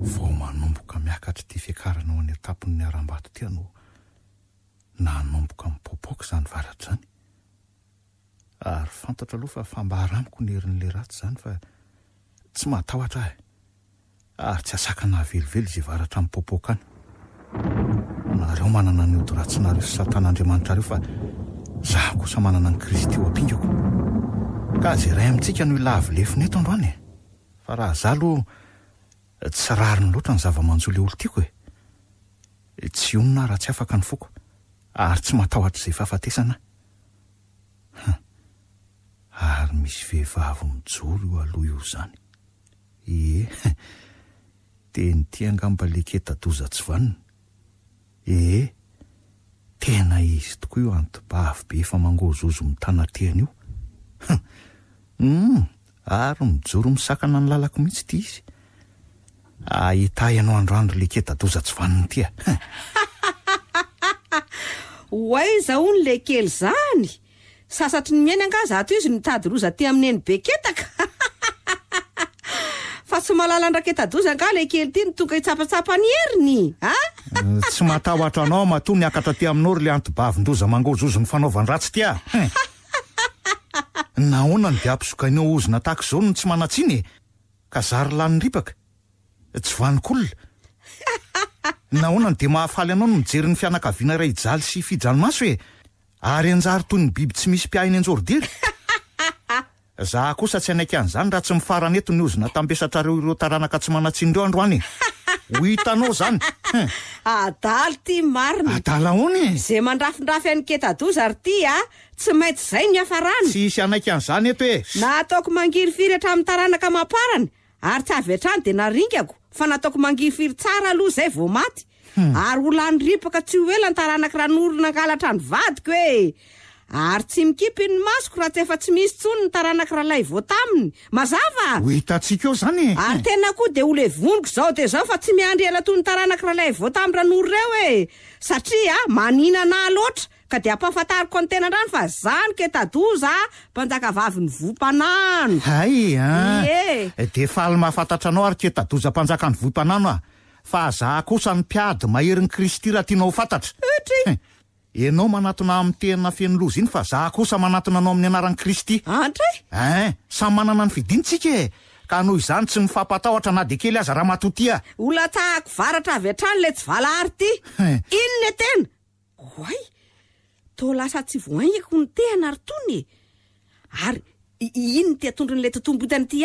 Vao manomboka miakatra ty fiakaranao any tapo tompon'ny aram-bato tia no nanomboka mipopoaka izany varatra izany. Ary fantatra aloha fa fambara amiko ny herin'ilay ratsy izany fa tsy matahotra ahy. Ary tsy asakana velively izay varatra mipopoaka any. Nareo manana ny ody ratsinareo sy Satan'Andriamanitra reo fa zaho kosa manana ny Kristy eo ampingako. Ka izay ray amintsika no ilavilefiny eto androany. Fa raha izaho aloha tsy rariny loatra ny zava-manjoa olo tiako e. Tsy onona raha tsy afaka ny foko. Ary tsy matahotra izay fahafatesana. Ary misy vehivavy mijoro io aloha io izany. Teny ty angamba leketa-doza tsy vanina. Tena izy tokoa io antibavy be efa mangozozo mitana teny io. Ary mijoro misakana ny lalako mihitsy ty izy. Ahita ianao androandro leketa-doza tsy vanina tia. Oaiza hono le kely zany. Sasatry ny miaina anga zato izy mitady roza ty amin'ny eny beketaka. Fa tsy malala andraketa-doza anga le kely ty tonga hitsapatsapa ny heriny. Tsy matahotra anao matoa niakatra ty amin'ory le antibavin-doza mangozozo ny fanaovan-dratsy tia. Nahoana ny diampisokainao ozona tahaka izao no tsy manatsiny ka zary lany ripaka. Tsy vanik'olona. Nahoana ny dia mahafaly anao no mijery ny fianakaviana iray ijaly sy fijanomaso e. Ary anjary toy ny biby tsy misy mpiahiny anjorodiry. Zaho kosa tsy anaiky an'izany raha tsy mifarana eto ny ozona tambesatrareo ireo taranaka tsy manatsindreo androany. Ho hitanao zany. Adaly ty marina. Adala hony. Zay mandrafindrafy any keta-doza ary ty tsy maintsy zay ny hafarany. Tsisy anaiky an'izany eto e. Nataoko mangirifiry hatramin'ny taranaka maparany. Ary tsy avy hatrany dia naringako. Fa nataoko mangirifiry tsara aloha zay vao maty. Ary ho lany ripaka tsy ho ela ny taranaka raha norona angalatra ny vadiko e. Ary tsy mikipy ny masoko raha tsy efa tsy misy tsony ny taranaka raha lay vao taminy. Mazava. Ho hitantsika eo zany. Ary tena koa dia ho le voniko zao dia zao fa tsy miandry ela toy ny taranaka raha lay vao tamin'ny raha noro reo e. Satria maninana loatra. Ka dia ampahafantariko ny tena andrany fa zany keta-doza mpanjaka vavy ny vom-panano. Dia faly mahafantatra anao ary keta-doza mpanjaka ny vom-panano fa zaho kosa ny mpiady maherin'ny Kristy raha tianao fantatra. Enao manatona amin'ny tena feno loza iny fa zaho kosa manatona anao amin'ny anaran'i Kristy. Samy manana ny fidinitsika e. Ka noho izany tsy mifampatahotra na dia kely aza raha matotia. Ola tahako varatra avy hatrany le tsy valahary ty. Inona tena? Hoay, to lasa tsy voaingako ny tena ary tony. Ary ino ty atondron'le totombotany ty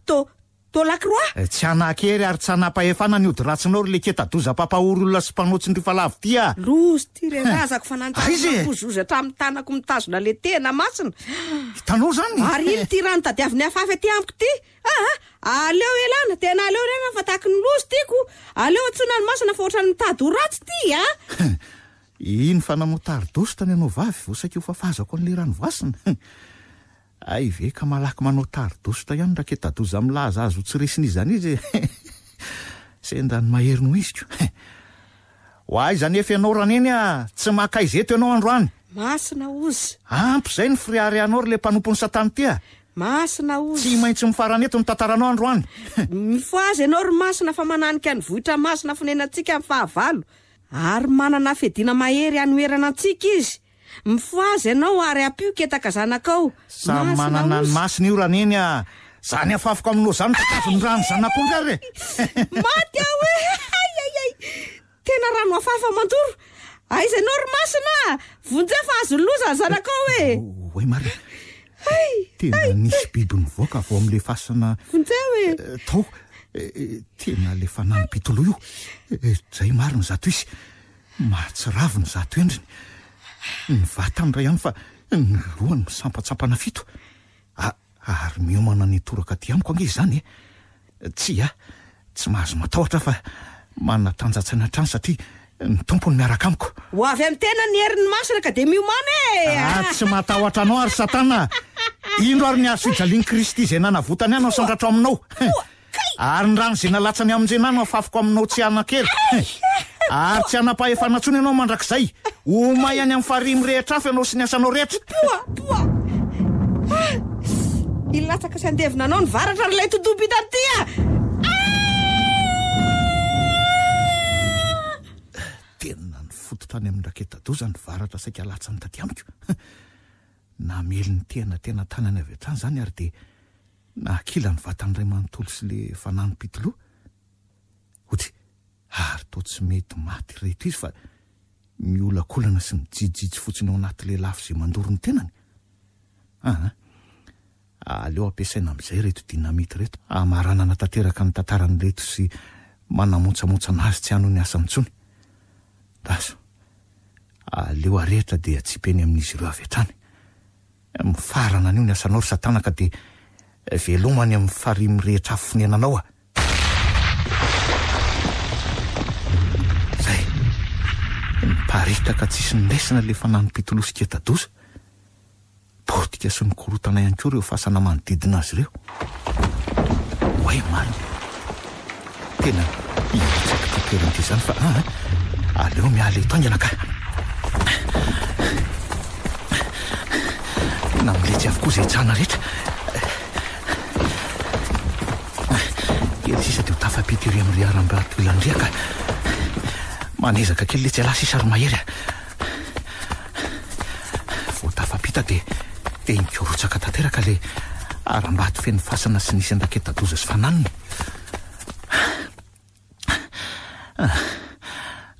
to lakroa. Tsy anakery ary tsy anampahefana ny ody ratsinao ry le keta-doza pampahory olona sy mpanotsy ny rifalavy tia. Lozy ty rerazako fa nantakozozy hatramin'ny tanako mitazona le tena masina. Hitanao zany. Ary ino ty rano tadiaviny hafafa ty amiko ty. Aleo elana tena aleo rena fa tahaky ny lozy tiako. Aleo atsona ny masina fa ohatrany mitady ho ratsy ty Ino fa namotary-doso tany anao vavy vosaika ho fafazako an'le rano voasina. Ay ve ka malaky manao tary-doso ta ihany raketa-doza milaza azo tsy resiny izany izy. Sendany mahery no iziko. Ho aiza nefa ianao raneny tsy makaizy eto ianao androany. Masina ozy. Ampy zay ny friary anao ry le mpanompon'ny Satana tia. Masina ozy. Tsy maintsy mifarana eto ny tantaranao androany. Mifoazy ianao ry masina fa mananika ny vohitra masina fonenantsika amin'ny fahavalo. Ary manana fedina mahery anoerana antsika izy. Mifoazy ianao ary ampio ketaka zanakao. Samy manana ny masina io raneny zany afafako aminao zany takazo ny rano zanakao ndray. Maty aho e. Tena rano afafa mandoro. Aiza ianao ry masina. Vonjeo fa azo loza zanakao e. Oe Maria. Tena nisy biby nivoaka vao amin'le fasana. Vonjeo e. Tao tena le fanampitolo io. Zay marina zato izy. Mahatsiraviny zato endriny. Ny vatany ray ihany fa ny rohany misampatsampana fito. Ary miomana ny toraka ty amiko ange izany Tsy tsy mahazo matahotra fa manatanjatsaina hatrany satria ny tompony miaraka amiko. Ho avy amin'ny tena ny herin'ny masina ka dia miomana Tsy matahotra anao ary Satana. Ino ary ny azo fijalian'i Kristy izay nanavotany anao sandratra aminao. Ary ny rano izay nalatsany amin'izay nano afafako aminao tsy anankely. Ary tsy anapahefana tsony ianao mandrakizay. Omay any amin'ny farimy rehetra afy ianao sy ny asanao rehetra. Poa ilatsaka sy andevina anao ny varatra ry lay todoby hitany ty tany amin'ny raketadoza ny varatra saika latsa ny taty amiko. Namely ny tena tanany avy hatrany zany ary dia nakila ny vatan'ray manontolo sy le fanano pitoloha. Ohatry ary toa tsy mety maty reto izy fa miolakolana sy mijijijy fotsiny ao anaty le lafy izay mandoro ny tenany. Aleo ampiasaina amin'izay reto dinamity reto, amaranana tanteraka ny tantarany reto sy manamotsamotsa anazy tsy hano ny asa mintsony. Daso, aleo arehitra dia tsy peny amin'izy ireo avy hatrany. Mifarana an'io ny asanao ry satana ka dia velomany amin'ny farimy rehetra afonenanao a. Zay, miparitaka tsisy niraisina le fanano pitoloha sy ketadoza. Potika sy mikorotana ihany koa ireo fasana manodidina azy ireo. Oay marina, tena hitsaka ty toerana izany fa aleo miala eto angana ka. Na miletsy avokoa izay tsana rehetra. Kely sisa dia ho tafapitery amin'ny riaram-bato ilandria ka manezaka kely letsy ala sisa ary mahery. Vao tafapita dia nikorotsaka tanteraka le aram-bato feno fasana sy nisy an-raketadoza sy fananiny.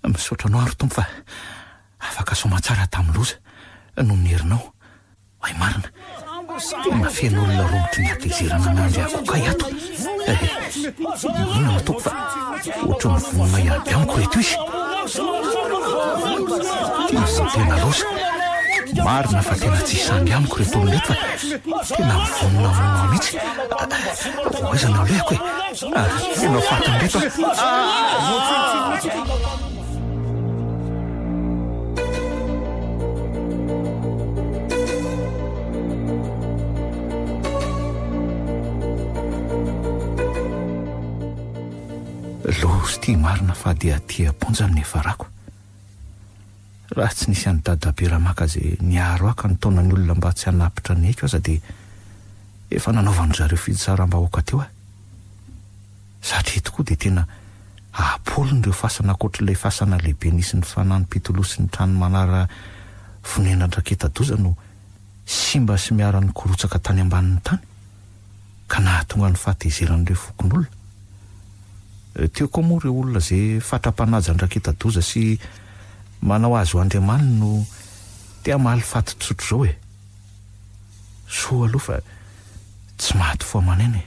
Misaotra anao ary tompo fa afaka soma tsara tamin'ny loza noho ny herinao. Ay marina, tena feno olona romotry ny atezerana ananjy akoka iato. Inona matoko fa ohatry ny vonona ihady amiko reto izy. Tena loza, marina fa tena tsy sangy amiko reto olona reto fa tena vonona mona mihitsy. Oezana aleoko e, tena fatiny reto. Lozy ty marina fa dia tia ponjany nefa rako. Raha tsy nisy any dadaberamaka zay niaro aka ny taonany olona mba tsy hanapitra ny eko aza dia efa nanaovany zareo fitsaram-bahoaka teo a. Satria tokoa dia tena apolony ireo fasana akoatr'ilay fasana lehibe nisy ny fanano pitoloha sy ny trano manara fonenandraketadoza no simba sy miara ny korotsaka tany ambanin'ny tany ka nahatonga ny fahatezeran'ireo fokon'olona. Teo koa moa ireo olona zay fatra-panaja ny raketadoza sy manao azy ho Andriamanina no tia mahaly faty-tsotro zao e. Soa aloha fa tsy maty foa manene.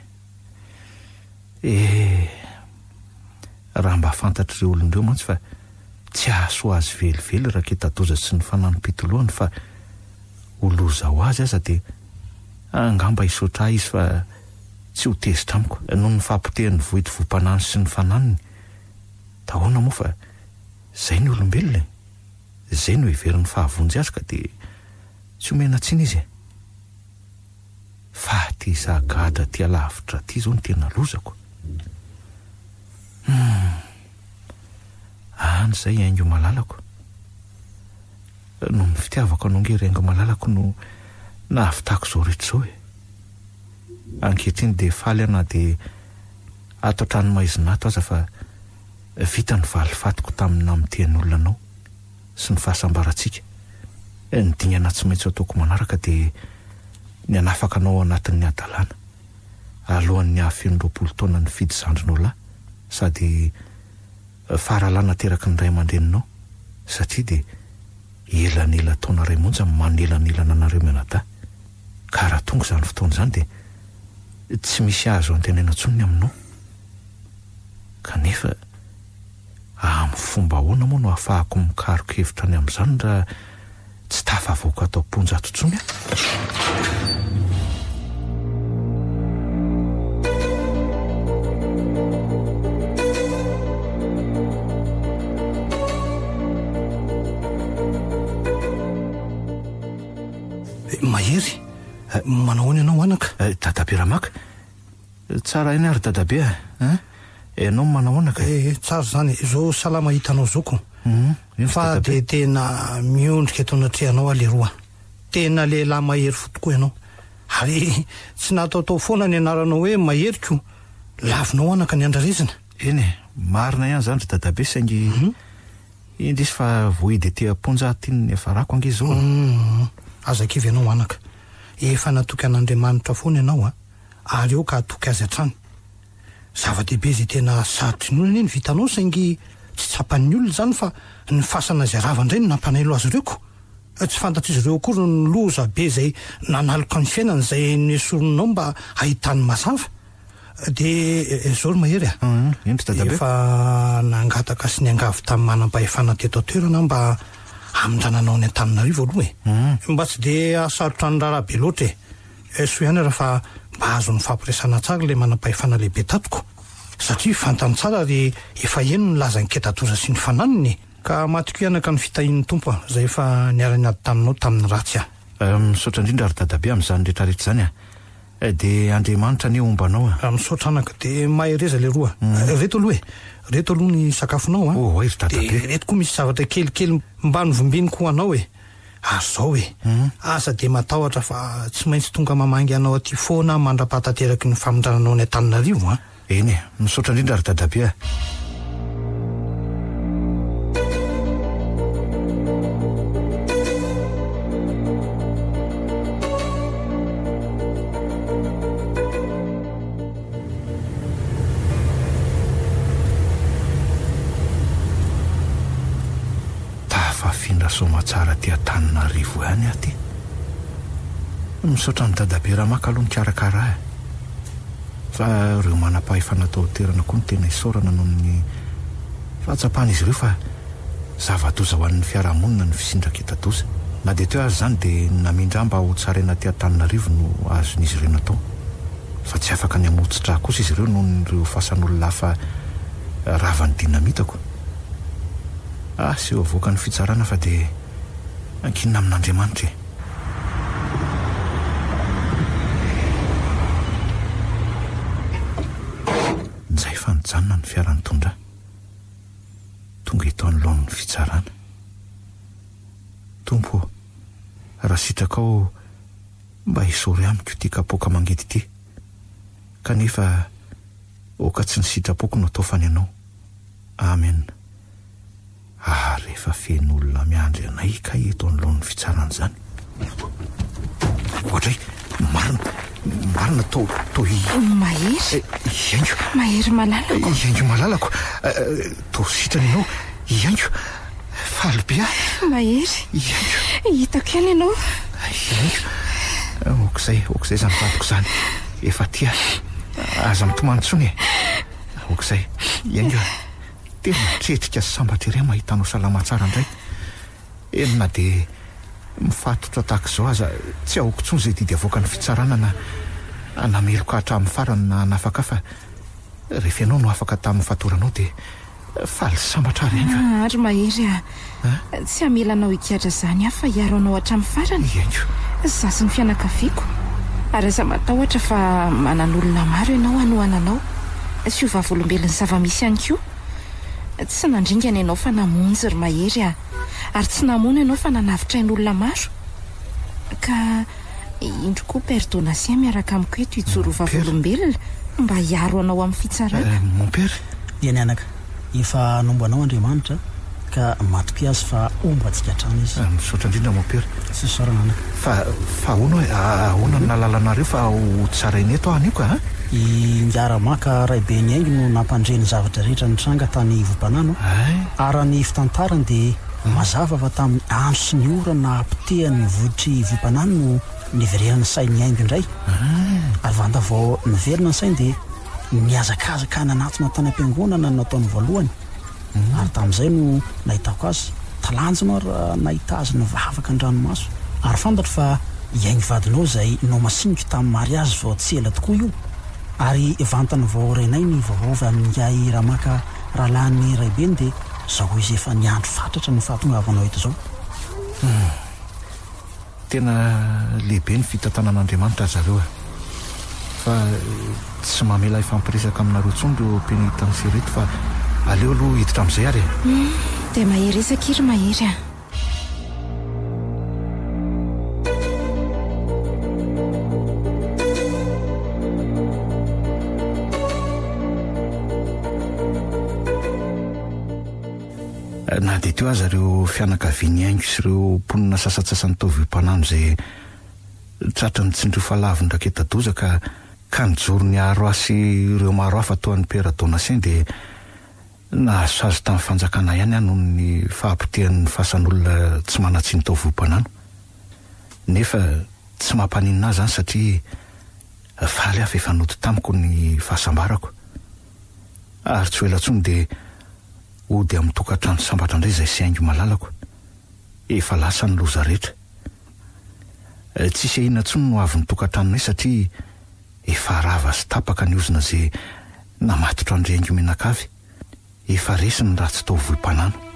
Raha mba fantatr'ireo olon'ireo mantsy fa tsy ahasoa azy velively raketadoza sy ny fanano pitoloany fa oloza ho azy aza dia angamba isotra izy fa tsy ho tezitra amiko noho ny fampitehany vohity vom-panano sy ny fananiny. Tahoana moa fa zay ny olombelona, zay no hiverin'ny fahavonjy azy ka dia tsy omena tsiny izy. Fa ty zagada ty alavitra ty zao ny tena lozako. Any zay haingo malalako. No ny fitiavako anongery haingo malalako no nahavitako zao rehetra zao e. Ankehitriny dia faly ana dia ato an-trano maizinato aza fa vita ny valifatiko tamina mitean'olona anao sy ny fahasambarantsika. Ny dingana tsy maintsy ataoko manaraka dia ny anafaka anao anatin'ny adalana alohan'ny hafeno 20 taona ny fidy zandrinao lahy sady fahalalana teraky ny ray aman-dreninao satria dia elanela taona ray monja manelanelana anareo mianadahy ka raha tonga izany fotoana izany dia tsy misy azo antenena tsony aminao. Kanefa amin'ny fomba ahoana moa no ahafahako mikaroka hevitra any amin'izany raha tsy tafavoaka atao ponjato tsony Mahery, manao ianao anaka? Dadabe Ramaka, tsara iny ary dadabe ianao manao anaka? Tsara zany, zao salama hitanao zoko. Fa dia tena miondrika eto anatrehanao aleroa. Tena lehilahy mahery fo tokoa ianao. Ary tsy nataotao foana ny anaranao hoe maheriko, lavinao anaka ny andrarezina. Eny, marina ihany zany dadabe saingy indrisy fa voy de tia ponja tiany efa rako angizy zao. Azakivy ianao anaka efa natoky an'Andriamanitra foana ianao ary eo ka atoky azy hatrany. Zava-dehibe zay tena sarotry ny olona eny vitanao saingy tsy tsapan'ny olona zany fa ny fasana zay ravandray no nampanailo azy ireo ko. Tsy fantatr' izy ireo akory ny loza be zay nanaloka ny fiainany zay nesoronao mba ahitany mazava. De zao ry mahery efa nangataka sy niangavy tamin'ny manam-pahefana teto an-toerana mba amindrananao ny Antananarivo aloha mba tsy de asarotra ny raharaha be loatra so ihany raha fa mba azo ny fampiresana tsara le manam-pahefana lehibe tatoko satria fantany tsara ry efa eno ny lazany ketatoza sy ny fananiny ka matiko ianaka ny fitahin'ny tompo zay efa niara-ny ady taminao tamin'ny ratsy misaotra indrindra ary dadabe amin'izany rehetrarehetra zany de Andriamanitra ny ombanao misaotra anaka de mahereza le roa reto aloha reto aloha ny sakafonao de reto koa misy zavatra kelikely mba novombiniko anao ary zao asa de matahotra fa tsy maintsy tonga mamangy anao aty foana mandra-pahatateraky ny famindrananao ny Antananarivo eny misaotra indrindra ary dadabe soma tsara ty Antananarivo ihany aty misaotra ny dadabe raha maka aloha nikarakara fa reo manam-pahefana tao toerana koa ny tena isaorana noho ny fahatsapana izy ireo fa zava-doza ho an'ny fiarahamonina ny fisindraka etadoza na de teo azy zany de namindra mba ho tsaraina ty Antananarivo no azon'izy ireo natao fa tsy afaka ny amotsitra kosa izy ireo noho nyreo fasan'olona hafa ravan'ny dinamitako sy eo avoaka ny fitsarana fa de ankinina amin'Andriamanitra nizay fa nijanona ny fiarany tondra tonga eto anoloan'ny fitsarana. Tompo raha sitrakao mba hisory amiko ity kapoaka mangidy ity kanefa oka tsy ny sitrapoko no ataofany ianao. Amen. Rehefa fen'olona miandry anay ka eto anoloan'ny fitsarana zany ohatray marina to mahery mahery malalako iango malalako to sitrany ianao iango faly be mahery hitako ihany ianao iango okizay zany vadiko zany efa tia aza mitomany tsony okizay iango tena tretrika sambatra iray mahitanao salama tsara indray enina de mifatotra tahaka izao aza tsy ahoko tsony zay didy avoaka ny fitsarana na anameloka hatramin'ny farany na anafaka fa rehefa ianao no afaka tamin'ny fatoranao de faly sambatra ary mahery tsy hamelanao ikatra zany afa hiaro anao hatramin'ny farany zasy ny fianakaviako ary aza matahotra fa manan'olona maro ianao hanohananao sy ho vavolombelon'ny zava-misy ihany koa tsy nandringana ianao fa namonjy ry mahery ary tsy namono ianao fa nanavitra maro ka indro koa père Donatien miaraka amiko eto hijoro vavolombelona mba hiaro anao amin'ny fitsarana. Mon père eny anaka efa nombo anao Andriamanitra ka matoky azy fa ombantsika hatrany izy. Misaotra indrindra mon père. Tsy saorana anaka fa ahoana ny nalalanareo fa ho tsarainy eto anio ka i miara-maka raibe ny aingy no nampandreny zavatra rehetra ny tranga tany Vompanano arany fitantarany de mazava fa tamin'ny andro sy ny ora na apitehany voditry Vompanano no nivererany sainy aingy indray ary vanta vao niverina ny sainy de niazakazaka nanatona tany am-piangonana no nataony voalohany ary tamin'izay no nahitako azy talanjona raha nahita azy nivavaka ny ranomaso ary fantatra fa iaingy vadinao zay no masinika tamin'ny mariazy vao tsy ela tokoa io ary vantany vao renay ny vaovavy amin'n'ingay raha maka rahalany raibeny de zao izy efa niandro fatratra ny fahatongavanao eto zao. Tena lehibe ny fitantanan'Andriamanitra zareo fa tsy mamela ifampiresaka aminareo tsony reo pénitencier reto fa aleo aloha hiditra amin'izay ary de mahery esakiry mahery na dia teo aza ireo fianakaviany haingo sy ireo mponina sasatsasany tovim-panano izay tratra ny tsindrio falavy ndraketadozaka ka nijoro ny aro asy ireo maro hafa toa ny pera Donatien dia nahazo azy tamin'ny fanjakana ihany noho ny fahampitehan'ny fasan'olona tsy manatsy ny tovim-panano nefa tsy mampaninina azy zany satria faly hafa efa nody tamiko ny fahasambarako ary tsy ho elantsony dia ody amin'ny tokantrano sambatra indray izay sy haingo malalako efa lasa ny loza rehetra tsisy ahina ntsony no avy ny tokantranonay satria efa rava sy tapaka ny ozina izay namatotra andry haingo menakavy efa resy ny raha tsy tao voim-panano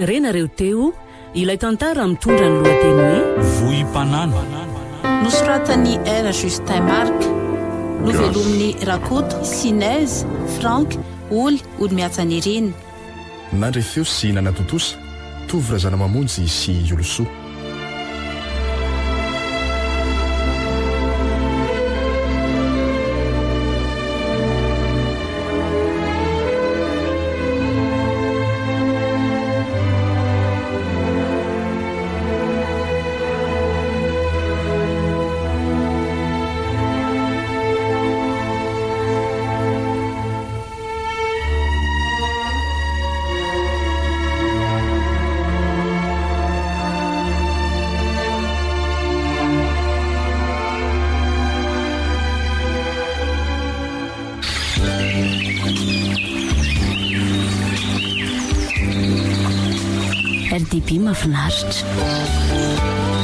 renareo teo ilay tantara mitondra ny lohateny hoe voim-panano nosoratany R Justin Marc novelomin'ny Rakoto Sinez Frank Oly ody miatsaniriny nandre feo sy hinana totosa tovy razana mamonjy sy olosoa RDB mahafinaritra